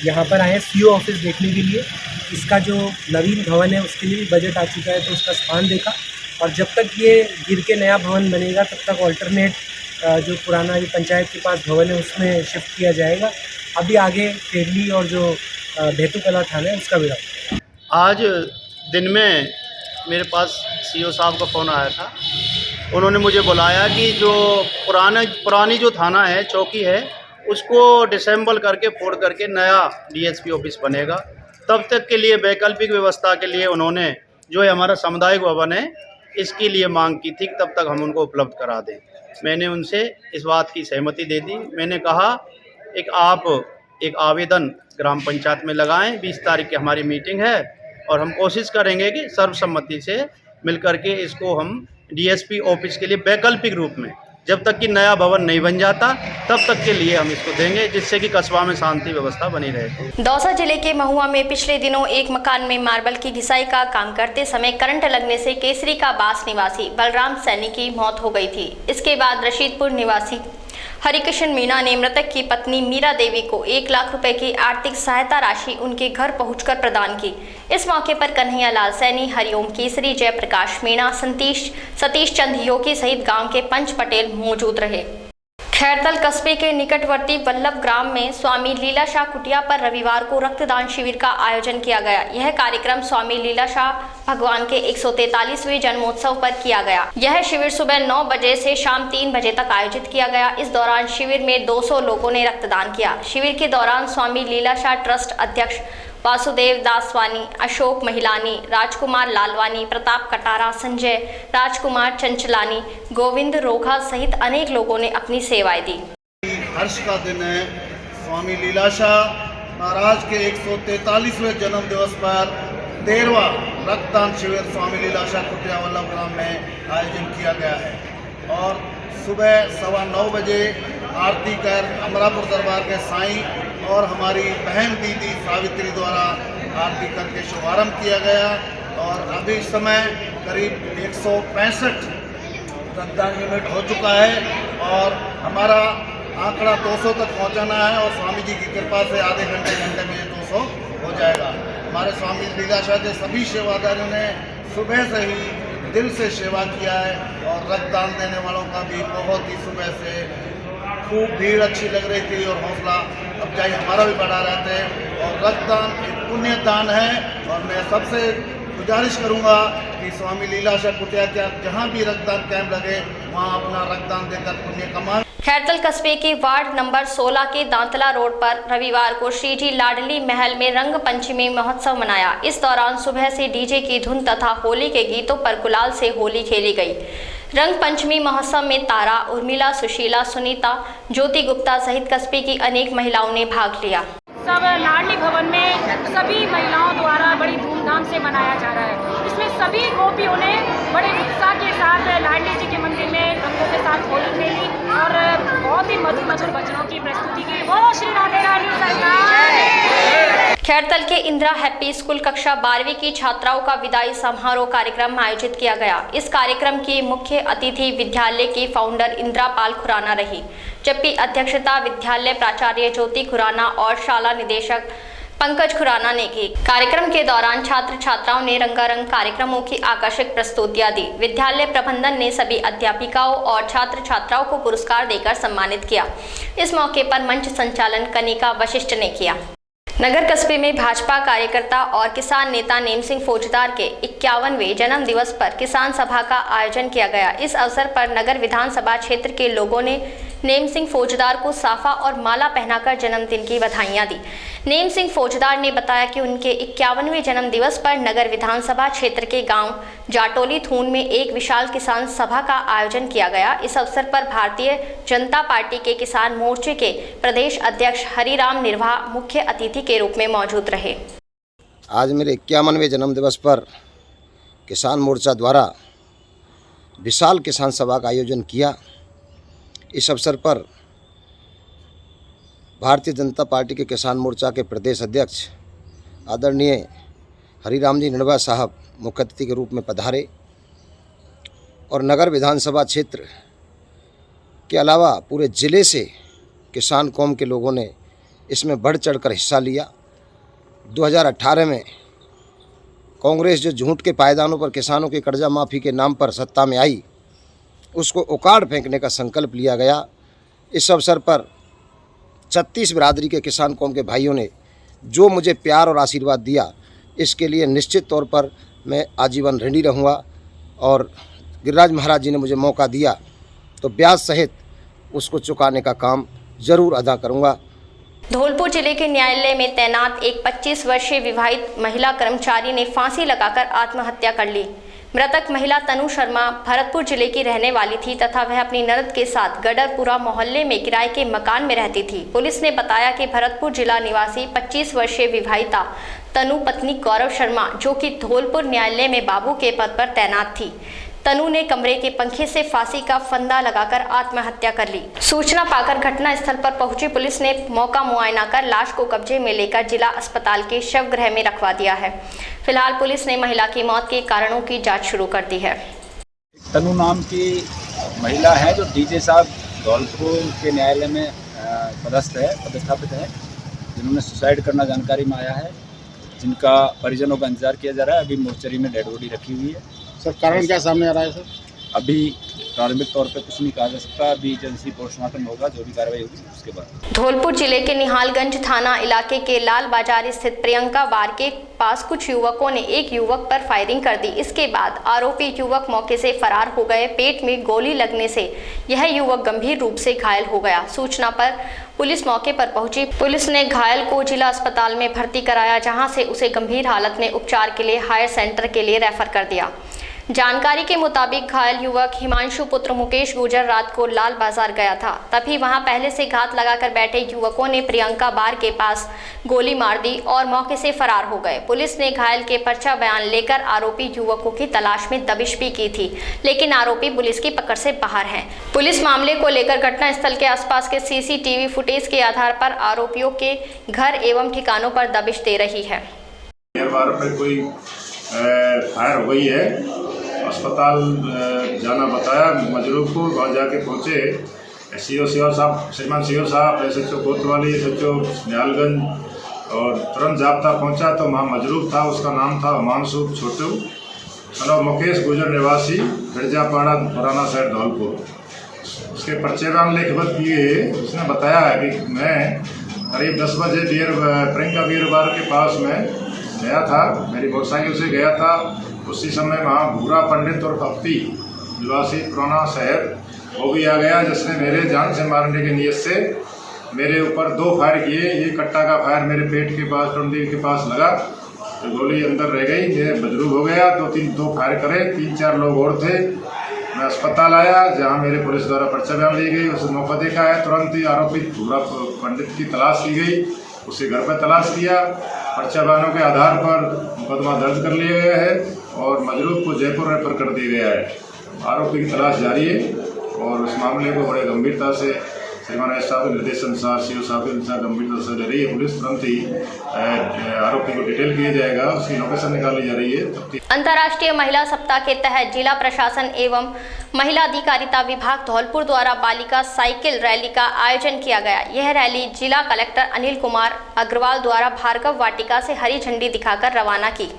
यहाँ पर आए सीओ ऑफिस देखने के लिए। इसका जो नवीन भवन है उसके लिए भी बजट आ चुका है, तो उसका स्थान देखा और जब तक ये गिर के नया भवन बनेगा तब तक ऑल्टरनेट जो पुराना ये पंचायत के पास भवन है उसमें शिफ्ट किया जाएगा। अभी आगे खेड़ली और जो बहतू कला थाना है उसका विरोध। आज दिन में मेरे पास सीओ साहब का फ़ोन आया था। उन्होंने मुझे बुलाया कि जो पुरानी जो थाना है, चौकी है, उसको डिसेंबल करके फोड़ करके नया डीएसपी ऑफिस बनेगा। तब तक के लिए वैकल्पिक व्यवस्था के लिए उन्होंने जो है हमारा सामुदायिक भवन है इसके लिए मांग की थी, तब तक हम उनको उपलब्ध करा दें। मैंने उनसे इस बात की सहमति दे दी। मैंने कहा आप एक आवेदन ग्राम पंचायत में लगाएं। 20 तारीख की हमारी मीटिंग है और हम कोशिश करेंगे कि सर्वसम्मति से मिलकर के इसको हम डीएसपी ऑफिस के लिए वैकल्पिक रूप में, जब तक कि नया भवन नहीं बन जाता तब तक के लिए हम इसको देंगे, जिससे कि कस्बा में शांति व्यवस्था बनी रहे। दौसा जिले के महुआ में पिछले दिनों एक मकान में मार्बल की घिसाई का काम करते समय करंट लगने से केसरी का बास निवासी बलराम सैनी की मौत हो गई थी। इसके बाद रशीदपुर निवासी हरिकिशन मीणा ने मृतक की पत्नी मीरा देवी को 1 लाख रुपए की आर्थिक सहायता राशि उनके घर पहुंचकर प्रदान की। इस मौके पर कन्हैया लाल सैनी, हरिओम केसरी, जयप्रकाश मीणा, सतीश चंद योगी सहित गांव के पंच पटेल मौजूद रहे। खैरतल कस्बे के निकटवर्ती वल्लभ ग्राम में स्वामी लीलाशाह कुटिया पर रविवार को रक्तदान शिविर का आयोजन किया गया। यह कार्यक्रम स्वामी लीलाशाह भगवान के 143वें जन्मोत्सव पर किया गया। यह शिविर सुबह 9 बजे से शाम 3 बजे तक आयोजित किया गया। इस दौरान शिविर में 200 लोगों ने रक्तदान किया। शिविर के दौरान स्वामी लीलाशाह ट्रस्ट अध्यक्ष वासुदेव दासवानी, अशोक महिलानी, राजकुमार लालवानी, प्रताप कटारा, संजय राजकुमार चंचलानी, गोविंद रोघा सहित अनेक लोगों ने अपनी सेवाएं दी। हर्ष का दिन है। स्वामी लीलाशाह महाराज के 143वें जन्म दिवस पर 13वां रक्तदान शिविर स्वामी लीलाशाह कुटिया वल्लभ ग्राम में आयोजन किया गया है और सुबह 9:15 बजे आरती कर अमरापुर दरबार के साईं और हमारी बहन दीदी सावित्री द्वारा आरती करके शुभारंभ किया गया और अभी समय करीब 165 रक्तदान यूनिट हो चुका है और हमारा आंकड़ा 200 तक पहुंचाना है और स्वामी जी की कृपा से आधे घंटे में 200 हो जाएगा। हमारे स्वामी लीलाशाह के सभी सेवादारों ने सुबह से ही दिल से सेवा किया है और रक्तदान देने वालों का भी बहुत ही सुबह से खूब भीड़ अच्छी लग रही थी और हौसला अफजाई हमारा भी बढ़ा रहते हैं और रक्तदान एक पुण्य दान है और मैं सबसे गुजारिश करूंगा कि स्वामी लीलाशाह कुटिया के जहां भी रक्तदान कैंप लगे वहां अपना रक्तदान देकर पुण्य कमाएं। खैरतल कस्बे के वार्ड नंबर 16 के दांतला रोड पर रविवार को श्रीजी लाडली महल में रंग पंचमी महोत्सव मनाया। इस दौरान सुबह से डीजे की धुन तथा होली के गीतों पर गुलाल से होली खेली गई। रंग पंचमी महोत्सव में तारा, उर्मिला, सुशीला, सुनीता, ज्योति गुप्ता सहित कस्बे की अनेक महिलाओं ने भाग लिया। सब लाडली भवन में सभी महिलाओं द्वारा बड़ी धूमधाम से मनाया जा रहा है। इसमें सभी गोपियों ने बड़े उत्साह के साथ लाडली जी के मंदिर में रंगों के साथ होली खेली और बहुत ही मधुर मधुर भजनों की प्रस्तुति की। बोलो श्री राधे रानी सरकार। खैरतल के इंदिरा हैप्पी स्कूल कक्षा 12वीं की छात्राओं का विदाई समारोह कार्यक्रम आयोजित किया गया। इस कार्यक्रम की मुख्य अतिथि विद्यालय की फाउंडर इंदिरा पाल खुराना रही, जबकि अध्यक्षता विद्यालय प्राचार्य ज्योति खुराना और शाला निदेशक पंकज खुराना ने की। कार्यक्रम के दौरान छात्र छात्राओं ने रंगारंग कार्यक्रमों की आकर्षक प्रस्तुतियां दी। विद्यालय प्रबंधन ने सभी अध्यापिकाओं और छात्र छात्राओं को पुरस्कार देकर सम्मानित किया। इस मौके पर मंच संचालन कनिका वशिष्ठ ने किया। नगर कस्बे में भाजपा कार्यकर्ता और किसान नेता नेम सिंह फौजदार के 51वें जन्म दिवस पर किसान सभा का आयोजन किया गया। इस अवसर पर नगर विधानसभा क्षेत्र के लोगों ने नेम सिंह फौजदार को साफा और माला पहनाकर जन्मदिन की बधाइयां दी। नेम सिंह फौजदार ने बताया कि उनके 51वें जन्म दिवस पर नगर विधानसभा क्षेत्र के गांव जाटोली थून में एक विशाल किसान सभा का आयोजन किया गया। इस अवसर पर भारतीय जनता पार्टी के किसान मोर्चे के प्रदेश अध्यक्ष हरिराम निर्वाह मुख्य अतिथि के रूप में मौजूद रहे। आज मेरे 51वें जन्म दिवस पर किसान मोर्चा द्वारा विशाल किसान सभा का आयोजन किया। इस अवसर पर भारतीय जनता पार्टी के किसान मोर्चा के प्रदेश अध्यक्ष आदरणीय हरिराम जी निर्वाह साहब मुख्य अतिथि के रूप में पधारे और नगर विधानसभा क्षेत्र के अलावा पूरे ज़िले से किसान कौम के लोगों ने इसमें बढ़ चढ़कर हिस्सा लिया। 2018 में कांग्रेस जो झूठ के पायदानों पर किसानों की कर्जा माफ़ी के नाम पर सत्ता में आई, उसको उखाड़ फेंकने का संकल्प लिया गया। इस अवसर पर 36 बिरादरी के किसान कौम के भाइयों ने जो मुझे प्यार और आशीर्वाद दिया, इसके लिए निश्चित तौर पर मैं आजीवन ऋणी रहूँगा और गिरिराज महाराज जी ने मुझे मौका दिया तो ब्याज सहित उसको चुकाने का काम ज़रूर अदा करूँगा। धौलपुर जिले के न्यायालय में तैनात एक 25 वर्षीय विवाहित महिला कर्मचारी ने फांसी लगाकर आत्महत्या कर ली। मृतक महिला तनु शर्मा भरतपुर जिले की रहने वाली थी तथा वह अपनी ननद के साथ गडरपुरा मोहल्ले में किराए के मकान में रहती थी। पुलिस ने बताया कि भरतपुर जिला निवासी 25 वर्षीय विवाहिता तनु पत्नी गौरव शर्मा, जो कि धौलपुर न्यायालय में बाबू के पद पर तैनात थी, तनु ने कमरे के पंखे से फांसी का फंदा लगाकर आत्महत्या कर ली। सूचना पाकर घटना स्थल पर पहुंची पुलिस ने मौका मुआयना कर लाश को कब्जे में लेकर जिला अस्पताल के शवगृह में रखवा दिया है। फिलहाल पुलिस ने महिला की मौत के कारणों की जांच शुरू कर दी है। तनु नाम की महिला है जो डीजे साहब धौलपुर के न्यायालय में पदस्थापित है, जिन्होंने सुसाइड करना जानकारी में आया है, जिनका परिजनों का इंतजार किया जा रहा है। अभी मोर्चरी में डेड बॉडी रखी हुई है। सर कारण क्या सामने आ रहा है सर? अभी प्रारंभिक तौर पे कुछ नहीं कहा जा सकता। अभी जल्दी पोस्टमार्टम होगा, जो भी कार्रवाई होगी उसके बाद। धौलपुर जिले के निहालगंज थाना इलाके के लाल बाजार स्थित प्रियंका बार के पास कुछ युवकों ने एक युवक पर फायरिंग कर दी। इसके बाद आरोपी युवक मौके से फरार हो गए। पेट में गोली लगने से यह युवक गंभीर रूप से घायल हो गया। सूचना पर पुलिस मौके पर पहुंची। पुलिस ने घायल को जिला अस्पताल में भर्ती कराया, जहां से उसे गंभीर हालत में उपचार के लिए हायर सेंटर के लिए रेफर कर दिया। जानकारी के मुताबिक घायल युवक हिमांशु पुत्र मुकेश गुर्जर रात को लाल बाजार गया था। तभी वहां पहले से घात लगाकर बैठे युवकों ने प्रियंका बार के पास गोली मार दी और मौके से फरार हो गए। पुलिस ने घायल के पर्चा बयान लेकर आरोपी युवकों की तलाश में दबिश भी की थी, लेकिन आरोपी पुलिस की पकड़ से बाहर हैं। पुलिस मामले को लेकर घटनास्थल के आसपास के सीसीटीवी फुटेज के आधार पर आरोपियों के घर एवं ठिकानों पर दबिश दे रही है। कोई फायर हो गई है, अस्पताल जाना बताया मजरूब को। वहाँ जाके पहुँचे सीओ साहब, श्रीमान सीओ साहब, SHO कोतवाली, SHO निहालगंज और तुरंत जाब्ता पहुँचा तो वहाँ मजरूब था। उसका नाम था हिमांशु छोटू सनो मुकेश गुर्जर निवासी मिर्जापाड़ा पुराना शहर धौलपुर। उसके पर्चे बयान लिखबत किए। उसने बताया है कि मैं करीब 10 बजे प्रियंका बीर बार के पास में गया था, मेरी मोटरसाइकिल से गया था। उसी समय वहाँ भूरा पंडित और पप्पी निवासी पुराना शहर वो भी आ गया, जिसने मेरे जान से मारने की नीयत से मेरे ऊपर 2 फायर किए। ये कट्टा का फायर मेरे पेट के पास, टुंडी के पास लगा तो गोली अंदर रह गई। मैं मजरूब हो गया। 2 फायर करे। 3-4 लोग और थे। मैं अस्पताल आया, जहाँ मेरे पुलिस द्वारा पर्चा बयान ली गई। उसे मौका देखा है, तुरंत ही आरोपी भूरा पंडित की तलाश की गई। उसे घर पर तलाश किया। पर्चा बयानों के आधार पर मुकदमा दर्ज कर लिया गया है और मजरूब को जयपुर रेफर कर दिया गया है। आरोपी की तलाश जारी है और उस मामले को बड़े गंभीरता से श्रीमान एस साहब के निर्देश अनुसार, सीओ साहब के अनुसार गंभीरता से ले रही है पुलिस। तुरंत ही आरोपी को डिटेल किया जाएगा, उसकी लोकेशन निकाली जा रही है। अंतर्राष्ट्रीय महिला सप्ताह के तहत जिला प्रशासन एवं महिला अधिकारिता विभाग धौलपुर द्वारा बालिका साइकिल रैली का आयोजन किया गया। यह रैली जिला कलेक्टर अनिल कुमार अग्रवाल द्वारा भार्गव वाटिका से हरी झंडी दिखाकर रवाना की।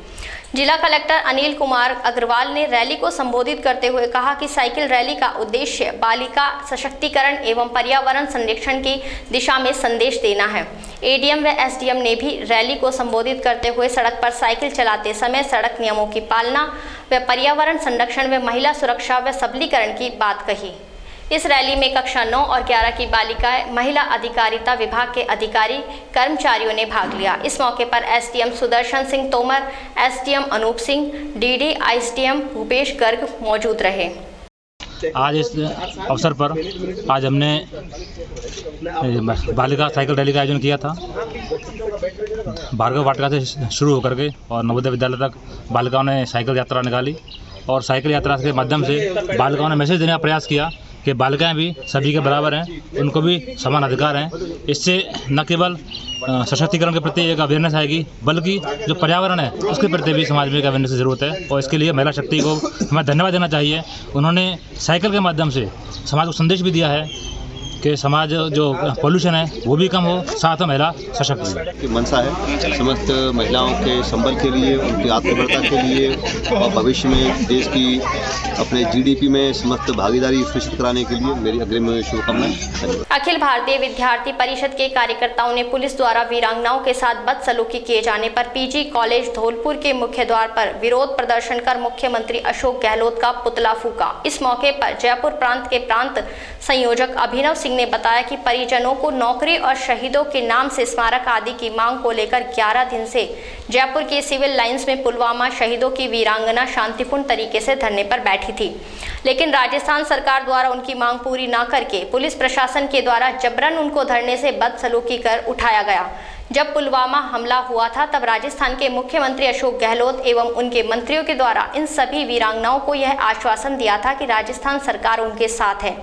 जिला कलेक्टर अनिल कुमार अग्रवाल ने रैली को संबोधित करते हुए कहा कि साइकिल रैली का उद्देश्य बालिका सशक्तिकरण एवं पर्यावरण संरक्षण की दिशा में संदेश देना है। एडीएम व एसडीएम ने भी रैली को संबोधित करते हुए सड़क पर साइकिल चलाते समय सड़क नियमों की पालना व पर्यावरण संरक्षण व महिला सुरक्षा व सबलीकरण की बात कही। इस रैली में कक्षा 9 और 11 की बालिकाएं, महिला अधिकारिता विभाग के अधिकारी कर्मचारियों ने भाग लिया। इस मौके पर SDM Sudarshan Singh Tomar, SDM Anoop Singh, DD ISDM Bhupesh Garg मौजूद रहे। आज इस अवसर पर आज हमने बालिका साइकिल रैली का आयोजन किया था। भार्गव वाटिका से शुरू होकर के और नवोदय विद्यालय तक बालिकाओं ने साइकिल यात्रा निकाली और साइकिल यात्रा के माध्यम से बालिकाओं ने मैसेज देने का प्रयास किया कि बालिकाएं भी सभी के बराबर हैं, उनको भी समान अधिकार हैं। इससे न केवल सशक्तिकरण के प्रति एक अवेयरनेस आएगी, बल्कि जो पर्यावरण है उसके प्रति भी समाज में एक अवेयरनेस की ज़रूरत है और इसके लिए महिला शक्ति को हमें धन्यवाद देना चाहिए। उन्होंने साइकिल के माध्यम से समाज को संदेश भी दिया है कि समाज जो पॉल्यूशन है वो भी कम हो, साथ में महिला सशक्त हो। मंशा है समस्त महिलाओं के संबल के लिए, उनकी आत्मनिर्भरता के लिए और भविष्य में देश की अपने जीडीपी में समस्त भागीदारी सुनिश्चित कराने के लिए मेरी अग्रिम शुभकामनाएं। अखिल भारतीय विद्यार्थी परिषद के कार्यकर्ताओं ने पुलिस द्वारा वीरांगनाओं के साथ बदसलूकी किए जाने पर पीजी कॉलेज धौलपुर के मुख्य द्वार पर विरोध प्रदर्शन कर मुख्यमंत्री अशोक गहलोत का पुतला फूका। इस मौके पर जयपुर प्रांत के प्रांत संयोजक अभिनव सिंह ने बताया कि परिजनों को नौकरी और शहीदों के नाम से स्मारक आदि की मांग को लेकर 11 दिन से जयपुर के सिविल लाइंस में पुलवामा शहीदों की वीरांगना शांतिपूर्ण तरीके से धरने पर बैठी थी, लेकिन राजस्थान सरकार द्वारा उनकी मांग पूरी न करके पुलिस प्रशासन के द्वारा जबरन उनको धरने से बदसलूकी कर उठाया गया। जब पुलवामा हमला हुआ था तब राजस्थान के मुख्यमंत्री अशोक गहलोत एवं उनके मंत्रियों के द्वारा इन सभी वीरांगनाओं को यह आश्वासन दिया था कि राजस्थान सरकार उनके साथ है,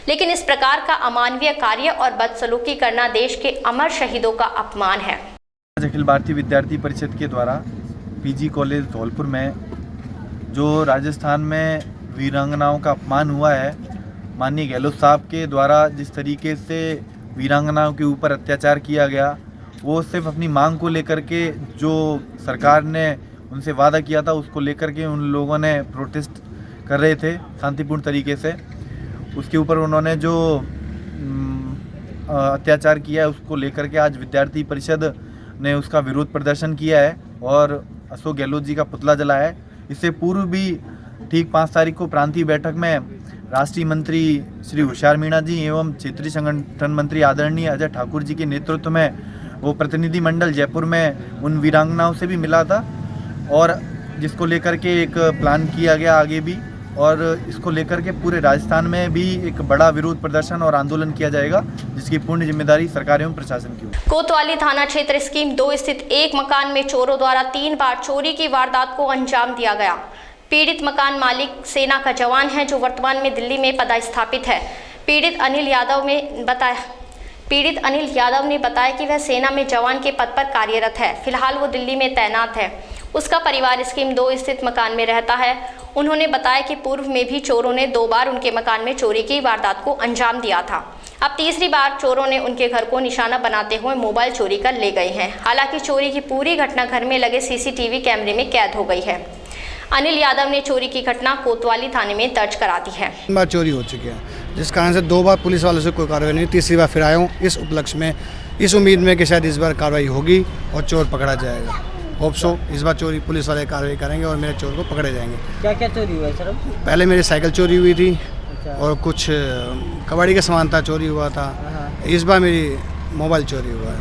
लेकिन इस प्रकार का अमानवीय कार्य और बदसलूकी करना देश के अमर शहीदों का अपमान है। अखिल भारतीय विद्यार्थी परिषद के द्वारा पीजी कॉलेज धौलपुर में जो राजस्थान में वीरांगनाओं का अपमान हुआ है माननीय गहलोत साहब के द्वारा जिस तरीके से वीरांगनाओं के ऊपर अत्याचार किया गया, वो सिर्फ अपनी मांग को लेकर के जो सरकार ने उनसे वादा किया था उसको लेकर के उन लोगों ने प्रोटेस्ट कर रहे थे शांतिपूर्ण तरीके से। उसके ऊपर उन्होंने जो अत्याचार किया है उसको लेकर के आज विद्यार्थी परिषद ने उसका विरोध प्रदर्शन किया है और अशोक गहलोत जी का पुतला जलाया है। इससे पूर्व भी ठीक 5 तारीख को प्रांतीय बैठक में राष्ट्रीय मंत्री श्री होशियार मीणा जी एवं क्षेत्रीय संगठन मंत्री आदरणीय अजय ठाकुर जी के नेतृत्व में वो प्रतिनिधिमंडल जयपुर में उन वीरांगनाओं से भी मिला था और जिसको लेकर के एक प्लान किया गया आगे भी, और इसको लेकर के पूरे राजस्थान में भी एक बड़ा विरोध प्रदर्शन और आंदोलन किया जाएगा, जिसकी पूर्ण जिम्मेदारी सरकार एवं प्रशासन की होगी। कोतवाली थाना क्षेत्र स्कीम 2 स्थित एक मकान में चोरों द्वारा 3 बार चोरी की वारदात को अंजाम दिया गया। पीड़ित मकान मालिक सेना का जवान है जो वर्तमान में दिल्ली में पदस्थापित है। पीड़ित अनिल यादव ने बताया कि वह सेना में जवान के पद पर कार्यरत है। फिलहाल वो दिल्ली में तैनात है। उसका परिवार स्कीम 2 स्थित मकान में रहता है। उन्होंने बताया कि पूर्व में भी चोरों ने 2 बार उनके मकान में चोरी की वारदात को अंजाम दिया था। अब तीसरी बार चोरों ने उनके घर को निशाना बनाते हुए मोबाइल चोरी कर ले गए हैं। हालांकि चोरी की पूरी घटना घर में लगे सीसीटीवी कैमरे में कैद हो गई है। अनिल यादव ने चोरी की घटना कोतवाली थाने में दर्ज करा दी है। 3 बार चोरी हो चुकी है, जिस कारण से 2 बार पुलिस वालों से कोई कार्रवाई नहीं, तीसरी बार फिर आया हूँ इस उपलक्ष्य में, इस उम्मीद में कि शायद इस बार कार्रवाई होगी और चोर पकड़ा जाएगा। होप सो इस बार चोरी पुलिस वाले कार्रवाई करेंगे और मेरे चोर को पकड़े जाएंगे। क्या क्या चोरी हुआ है सर? पहले मेरी साइकिल चोरी हुई थी और कुछ कबाड़ी का सामान था चोरी हुआ था। इस बार मेरी मोबाइल चोरी हुआ है।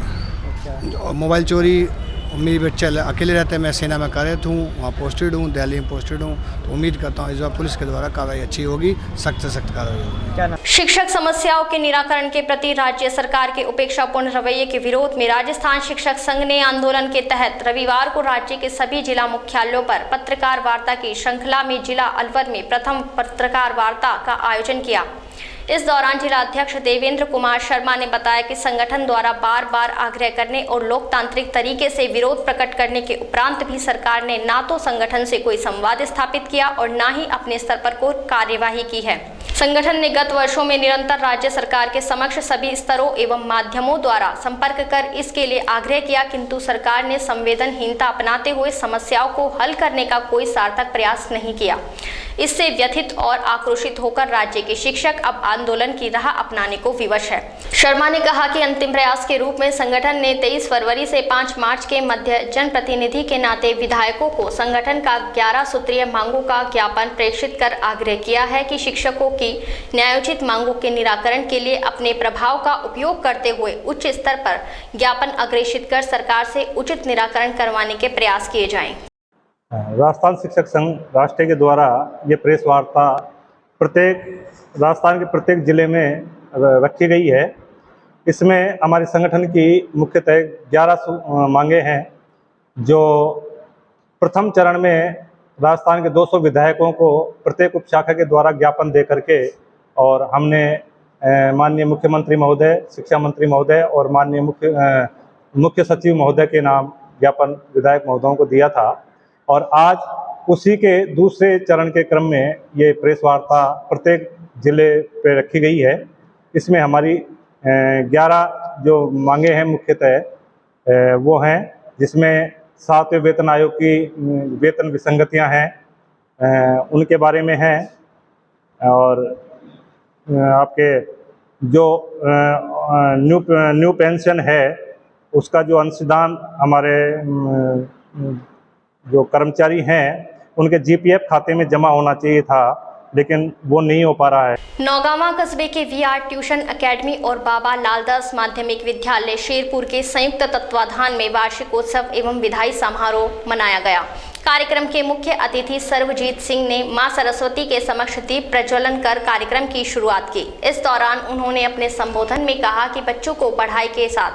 और मोबाइल चोरी, मेरी बच्चे अकेले रहते हैं, मैं सेना में कार्यरत हूँ, वहाँ पोस्टेड हूँ, दिल्ली में पोस्टेड हूँ, तो उम्मीद करता हूँ इस बार पुलिस के द्वारा कार्रवाई अच्छी होगी, सख्त से सख्त कार्रवाई होगी। शिक्षक समस्याओं के निराकरण के प्रति राज्य सरकार के उपेक्षापूर्ण रवैये के विरोध में राजस्थान शिक्षक संघ ने आंदोलन के तहत रविवार को राज्य के सभी जिला मुख्यालयों पर पत्रकार वार्ता की श्रृंखला में जिला अलवर में प्रथम पत्रकार वार्ता का आयोजन किया। इस दौरान जिला अध्यक्ष देवेंद्र कुमार शर्मा ने बताया कि संगठन द्वारा बार बार आग्रह करने और लोकतांत्रिक तरीके से विरोध प्रकट करने के उपरांत भी सरकार ने ना तो संगठन से कोई संवाद स्थापित किया और ना ही अपने स्तर पर कोई कार्यवाही की है। संगठन ने गत वर्षों में निरंतर राज्य सरकार के समक्ष सभी स्तरों एवं माध्यमों द्वारा संपर्क कर इसके लिए आग्रह किया, किंतु सरकार ने संवेदनहीनता अपनाते हुए समस्याओं को हल करने का कोई सार्थक प्रयास नहीं किया। इससे व्यथित और आक्रोशित होकर राज्य के शिक्षक अब आंदोलन की राह अपनाने को विवश है। शर्मा ने कहा कि अंतिम प्रयास के रूप में संगठन ने 23 फरवरी से 5 मार्च के मध्य जनप्रतिनिधि के नाते विधायकों को संगठन का 11 सूत्रीय मांगों का ज्ञापन प्रेषित कर आग्रह किया है कि शिक्षकों की न्यायोचित मांगों के निराकरण के लिए अपने प्रभाव का उपयोग करते हुए उच्च स्तर पर ज्ञापन अग्रेषित कर सरकार से उचित निराकरण करवाने के प्रयास किए जाएं। राजस्थान शिक्षक संघ राष्ट्र के द्वारा ये प्रेस वार्ता राजस्थान के प्रत्येक जिले में रखी गई है। इसमें हमारे संगठन की मुख्यतः 11 मांगे हैं, जो प्रथम चरण में राजस्थान के 200 विधायकों को प्रत्येक उपशाखा के द्वारा ज्ञापन दे करके, और हमने माननीय मुख्यमंत्री महोदय, शिक्षा मंत्री महोदय और माननीय मुख्य सचिव महोदय के नाम ज्ञापन विधायक महोदयों को दिया था। और आज उसी के दूसरे चरण के क्रम में ये प्रेस वार्ता प्रत्येक जिले पे रखी गई है। इसमें हमारी 11 जो मांगे हैं मुख्यतः वो हैं, जिसमें 7वें वेतन आयोग की वेतन विसंगतियां हैं, उनके बारे में हैं, और आपके जो न्यू पेंशन है उसका जो अंशदान हमारे जो कर्मचारी हैं उनके जीपीएफ खाते में जमा होना चाहिए था, लेकिन वो नहीं हो पा रहा है। नौगांवा कस्बे के वीआर ट्यूशन एकेडमी और बाबा लालदास माध्यमिक विद्यालय शेरपुर के संयुक्त तत्वाधान में वार्षिकोत्सव एवं विदाई समारोह मनाया गया। कार्यक्रम के मुख्य अतिथि सर्वजीत सिंह ने मां सरस्वती के समक्ष दीप प्रज्वलन कर कार्यक्रम की शुरुआत की। इस दौरान उन्होंने अपने संबोधन में कहा कि बच्चों को पढ़ाई के साथ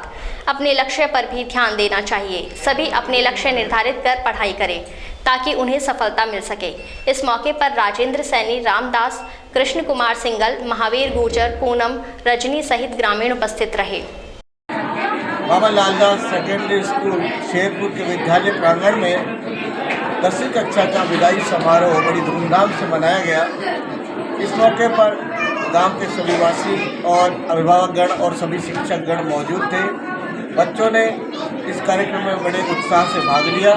अपने लक्ष्य पर भी ध्यान देना चाहिए। सभी अपने लक्ष्य निर्धारित कर पढ़ाई करें ताकि उन्हें सफलता मिल सके। इस मौके पर राजेंद्र सैनी, रामदास, कृष्ण कुमार सिंगल, महावीर गुर्जर, पूनम, रजनी सहित ग्रामीण उपस्थित रहे। बाबा लालदास सेकेंडरी स्कूल शेरपुर के विद्यालय प्रांगण में 10वीं कक्षा का विदाई समारोह बड़ी धूमधाम से मनाया गया। इस मौके पर गांव के सभी वासी और अभिभावकगण और सभी शिक्षकगण मौजूद थे। बच्चों ने इस कार्यक्रम में बड़े उत्साह से भाग लिया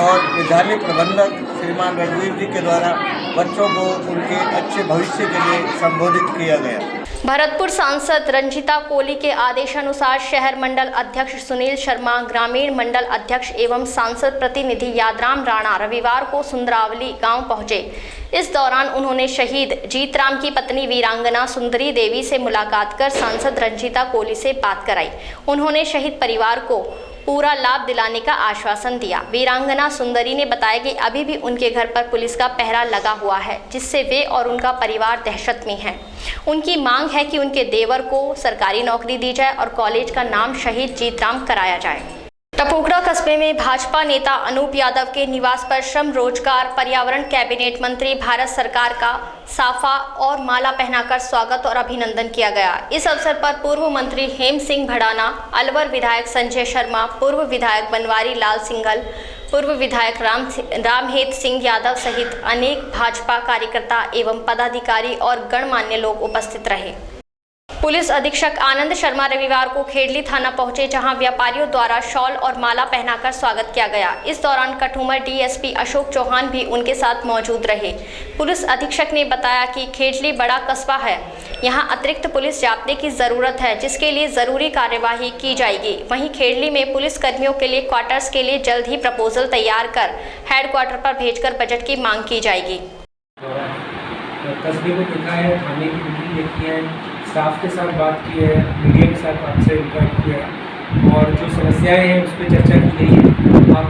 और विद्यालय प्रबंधक श्रीमान रघुवीर जी के द्वारा बच्चों को उनके अच्छे भविष्य के लिए संबोधित किया गया। भरतपुर सांसद रंजीता कोली के आदेशानुसार शहर मंडल अध्यक्ष सुनील शर्मा, ग्रामीण मंडल अध्यक्ष एवं सांसद प्रतिनिधि यादराम राणा रविवार को सुंदरावली गांव पहुंचे। इस दौरान उन्होंने शहीद जीतराम की पत्नी वीरांगना सुंदरी देवी से मुलाकात कर सांसद रंजीता कोली से बात कराई। उन्होंने शहीद परिवार को पूरा लाभ दिलाने का आश्वासन दिया। वीरांगना सुंदरी ने बताया कि अभी भी उनके घर पर पुलिस का पहरा लगा हुआ है, जिससे वे और उनका परिवार दहशत में हैं। उनकी मांग है कि उनके देवर को सरकारी नौकरी दी जाए और कॉलेज का नाम शहीद जीतराम कराया जाए। टपुकड़ा कस्बे में भाजपा नेता अनूप यादव के निवास पर श्रम, रोजगार, पर्यावरण कैबिनेट मंत्री भारत सरकार का साफा और माला पहनाकर स्वागत और अभिनंदन किया गया। इस अवसर पर पूर्व मंत्री हेम सिंह भड़ाना, अलवर विधायक संजय शर्मा, पूर्व विधायक बनवारी लाल सिंघल, पूर्व विधायक रामहेत सिंह यादव सहित अनेक भाजपा कार्यकर्ता एवं पदाधिकारी और गणमान्य लोग उपस्थित रहे। पुलिस अधीक्षक आनंद शर्मा रविवार को खेड़ली थाना पहुंचे, जहां व्यापारियों द्वारा शॉल और माला पहनाकर स्वागत किया गया। इस दौरान कठुमर डीएसपी अशोक चौहान भी उनके साथ मौजूद रहे। पुलिस अधीक्षक ने बताया कि खेड़ली बड़ा कस्बा है, यहां अतिरिक्त पुलिस जाब्ते की जरूरत है, जिसके लिए जरूरी कार्यवाही की जाएगी। वहीं खेड़ली में पुलिस कर्मियों के लिए क्वार्टर्स के लिए जल्द ही प्रपोजल तैयार कर हेडक्वार्टर पर भेजकर बजट की मांग की जाएगी। कस्बे को देखा है, थाने की मीटिंग देखी है, स्टाफ के साथ बात की है, मीडिया के साथ आपसे इंटरेक्ट किया है और जो समस्याएं हैं उस पर चर्चा की गई है। आप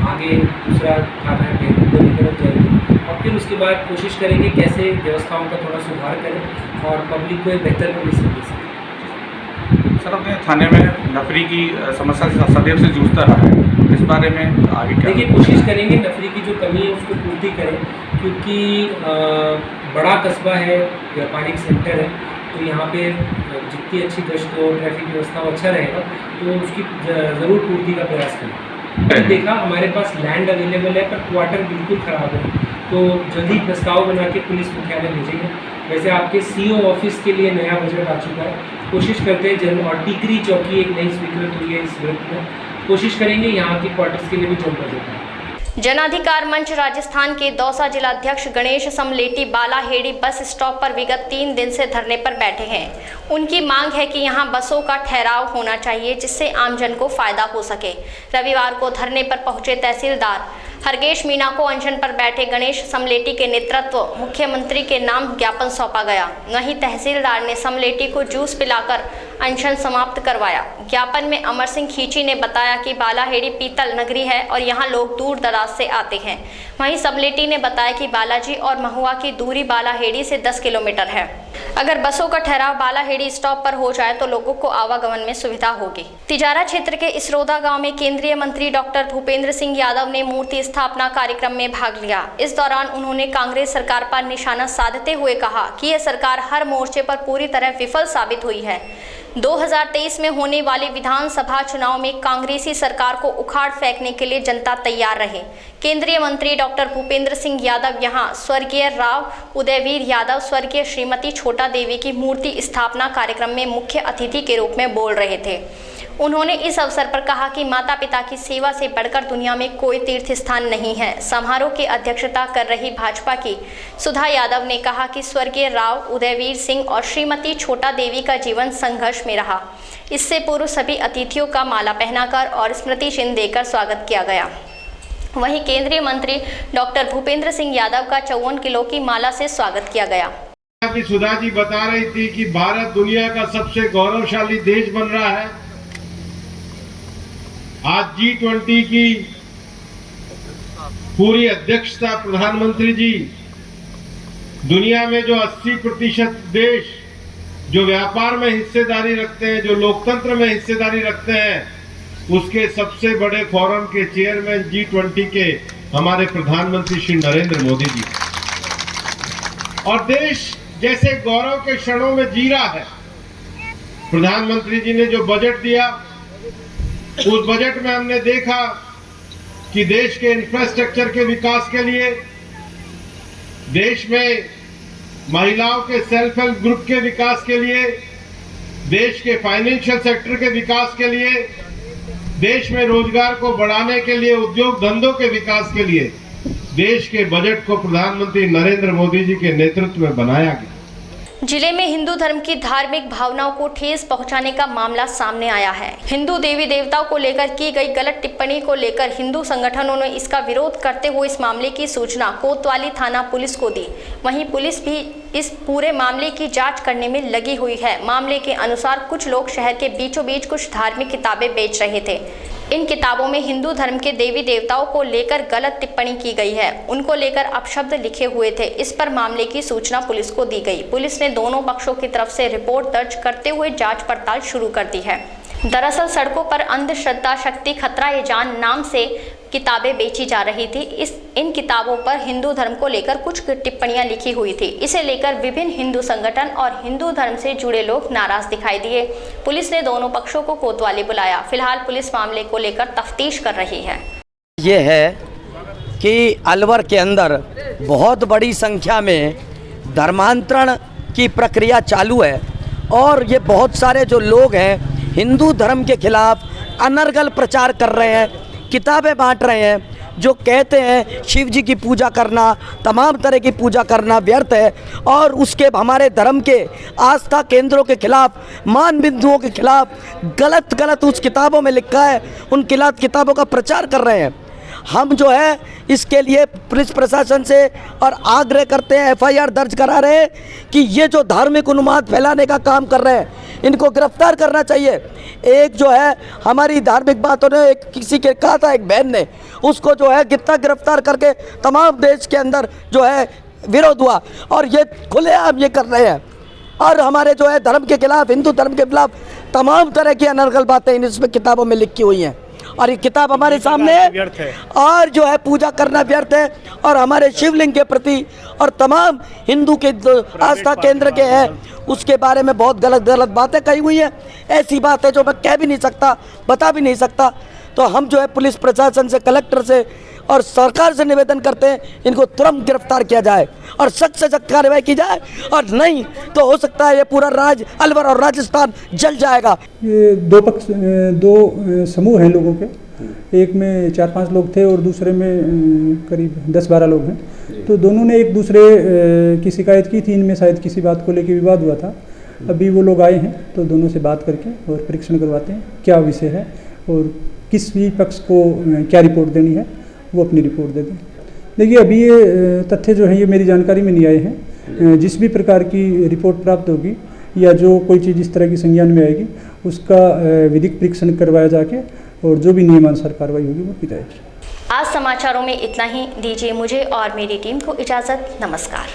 आगे दूसरा थाना है बेहतर की तरफ जाएंगे और फिर उसके बाद कोशिश करेंगे कैसे व्यवस्थाओं का थोड़ा सुधार करें और पब्लिक को एक बेहतर पुलिसिंग दे सकें। सर, अपने थाने में नफरी की समस्या से सदैव से जूझता रहा है, इस बारे में आगे क्या? देखिए, कोशिश करेंगे नफरी की जो कमी है उसको पूर्ति करें, क्योंकि बड़ा कस्बा है, व्यापारिक सेंटर है, तो यहाँ पे जितनी अच्छी गश्त हो, ट्रैफिक व्यवस्था हो, अच्छा रहेगा, तो उसकी ज़रूर पूर्ति का प्रयास करें। देखा हमारे पास लैंड अवेलेबल है पर क्वार्टर बिल्कुल ख़राब है, तो जल्दी प्रस्ताव बना के पुलिस मुख्यालय भेजेंगे। वैसे आपके सीओ ऑफिस के लिए नया बजट आ चुका है, कोशिश करते हैं जल्द, और टीकरी चौकी एक नई स्वीकृत हुई है इस वक्त में, कोशिश करेंगे यहाँ के क्वार्टर्स के लिए भी जल्द बजट आए। जनाधिकार मंच राजस्थान के दौसा जिलाध्यक्ष गणेश समलेटी बालाहेड़ी बस स्टॉप पर विगत 3 दिन से धरने पर बैठे हैं। उनकी मांग है कि यहां बसों का ठहराव होना चाहिए, जिससे आमजन को फायदा हो सके। रविवार को धरने पर पहुंचे तहसीलदार हरगेश मीणा को अनशन पर बैठे गणेश समलेटी के नेतृत्व मुख्यमंत्री के नाम ज्ञापन सौंपा गया। वहीं तहसीलदार ने समलेटी को जूस पिलाकर अनशन समाप्त करवाया। ज्ञापन में अमर सिंह खींची ने बताया कि बालाहेड़ी पीतल नगरी है और यहाँ लोग दूर दराज से आते हैं। वहीं समलेटी ने बताया कि बालाजी और महुआ की दूरी बालाहेड़ी से 10 किलोमीटर है। अगर बसों का ठहराव बालाहेड़ी स्टॉप पर हो जाए तो लोगों को आवागमन में सुविधा होगी। तिजारा क्षेत्र के इसरोदा गांव में केंद्रीय मंत्री डॉक्टर भूपेंद्र सिंह यादव ने मूर्ति स्थापना कार्यक्रम में भाग लिया। इस दौरान उन्होंने कांग्रेस सरकार पर निशाना साधते हुए कहा कि यह सरकार हर मोर्चे पर पूरी तरह विफल साबित हुई है। 2023 में होने वाले विधानसभा चुनाव में कांग्रेसी सरकार को उखाड़ फेंकने के लिए जनता तैयार रहे। केंद्रीय मंत्री डॉक्टर भूपेंद्र सिंह यादव यहां स्वर्गीय राव उदयवीर यादव, स्वर्गीय श्रीमती छोटा देवी की मूर्ति स्थापना कार्यक्रम में मुख्य अतिथि के रूप में बोल रहे थे। उन्होंने इस अवसर पर कहा कि माता पिता की सेवा से बढ़कर दुनिया में कोई तीर्थ स्थान नहीं है। समारोह की अध्यक्षता कर रही भाजपा की सुधा यादव ने कहा कि स्वर्गीय राव उदयवीर सिंह और श्रीमती छोटा देवी का जीवन संघर्ष में रहा। इससे पूर्व सभी अतिथियों का माला पहनाकर और स्मृति चिन्ह देकर स्वागत किया गया। वहीं केंद्रीय मंत्री डॉक्टर भूपेंद्र सिंह यादव का 54 किलो की माला से स्वागत किया गया। सुधा जी बता रही थी कि भारत दुनिया का सबसे गौरवशाली देश बन रहा है। आज G20 की पूरी अध्यक्षता प्रधानमंत्री जी, दुनिया में जो 80% देश जो व्यापार में हिस्सेदारी रखते हैं, जो लोकतंत्र में हिस्सेदारी रखते हैं, उसके सबसे बड़े फोरम के चेयरमैन G20 के हमारे प्रधानमंत्री श्री नरेंद्र मोदी जी। और देश जैसे गौरव के क्षणों में जी रहा है। प्रधानमंत्री जी ने जो बजट दिया, उस बजट में हमने देखा कि देश के इंफ्रास्ट्रक्चर के विकास के लिए, देश में महिलाओं के सेल्फ हेल्प ग्रुप के विकास के लिए, देश के फाइनेंशियल सेक्टर के विकास के लिए, देश में रोजगार को बढ़ाने के लिए, उद्योग धंधों के विकास के लिए देश के बजट को प्रधानमंत्री नरेंद्र मोदी जी के नेतृत्व में बनाया गया। जिले में हिंदू धर्म की धार्मिक भावनाओं को ठेस पहुंचाने का मामला सामने आया है। हिंदू देवी देवताओं को लेकर की गई गलत टिप्पणी को लेकर हिंदू संगठनों ने इसका विरोध करते हुए इस मामले की सूचना कोतवाली थाना पुलिस को दी। वहीं पुलिस भी इस पूरे मामले की जांच करने में लगी हुई है। मामले के अनुसार कुछ लोग शहर के बीचों बीच कुछ धार्मिक किताबें बेच रहे थे। इन किताबों में हिंदू धर्म के देवी देवताओं को लेकर गलत टिप्पणी की गई है। उनको लेकर अपशब्द लिखे हुए थे। इस पर मामले की सूचना पुलिस को दी गई। पुलिस ने दोनों पक्षों की तरफ से रिपोर्ट दर्ज करते हुए जांच पड़ताल शुरू कर दी है। दरअसल सड़कों पर अंधश्रद्धा शक्ति खतरा ये जान नाम से किताबें बेची जा रही थी। इन किताबों पर हिंदू धर्म को लेकर कुछ टिप्पणियां लिखी हुई थी। इसे लेकर विभिन्न हिंदू संगठन और हिंदू धर्म से जुड़े लोग नाराज दिखाई दिए। पुलिस ने दोनों पक्षों को कोतवाली बुलाया। फिलहाल पुलिस मामले को लेकर तफ्तीश कर रही है। ये है कि अलवर के अंदर बहुत बड़ी संख्या में धर्मांतरण की प्रक्रिया चालू है और ये बहुत सारे जो लोग हैं हिंदू धर्म के खिलाफ अनर्गल प्रचार कर रहे हैं, किताबें बांट रहे हैं, जो कहते हैं शिव जी की पूजा करना, तमाम तरह की पूजा करना व्यर्थ है और उसके हमारे धर्म के आस्था केंद्रों के खिलाफ, मान बिंदुओं के खिलाफ गलत उस किताबों में लिखा है, उन किताबों का प्रचार कर रहे हैं। हम जो है इसके लिए पुलिस प्रशासन से और आग्रह करते हैं, FIR दर्ज करा रहे हैं कि ये जो धार्मिक उन्माद फैलाने का काम कर रहे हैं इनको गिरफ्तार करना चाहिए। एक जो है हमारी धार्मिक बातों ने किसी के कहा था, एक बहन ने, उसको जो है कितना गिरफ्तार करके तमाम देश के अंदर जो है विरोध हुआ और ये खुलेआम ये कर रहे हैं और हमारे जो है धर्म के खिलाफ, हिंदू धर्म के खिलाफ तमाम तरह की अनर्गल बातें इसमें किताबों में लिखी हुई हैं और ये किताब हमारे सामने है और जो है पूजा करना व्यर्थ है और हमारे शिवलिंग के प्रति और तमाम हिंदू के आस्था केंद्र के हैं उसके बारे में बहुत गलत बातें कही हुई हैं। ऐसी बातें जो मैं कह भी नहीं सकता, बता भी नहीं सकता। तो हम जो है पुलिस प्रशासन से, कलेक्टर से और सरकार से निवेदन करते हैं इनको तुरंत गिरफ्तार किया जाए और सख्त से सख्त कार्रवाई की जाए और नहीं तो हो सकता है ये पूरा अलवर और राजस्थान जल जाएगा। ये दो समूह हैं लोगों के, एक में 4-5 लोग थे और दूसरे में करीब 10-12 लोग हैं। तो दोनों ने एक दूसरे की शिकायत की थी, इनमें शायद किसी बात को लेकर विवाद हुआ था। अभी वो लोग आए हैं तो दोनों से बात करके और परीक्षण करवाते हैं क्या विषय है और किस भी पक्ष को क्या रिपोर्ट देनी है, वो अपनी रिपोर्ट दे दें। देखिए अभी ये तथ्य जो है ये मेरी जानकारी में नहीं आए हैं। जिस भी प्रकार की रिपोर्ट प्राप्त होगी या जो कोई चीज़ इस तरह की संज्ञान में आएगी उसका विधिक परीक्षण करवाया जाके और जो भी नियमानुसार कार्रवाई होगी वो की जाएगी। आज समाचारों में इतना ही। दीजिए मुझे और मेरी टीम को इजाज़त। नमस्कार।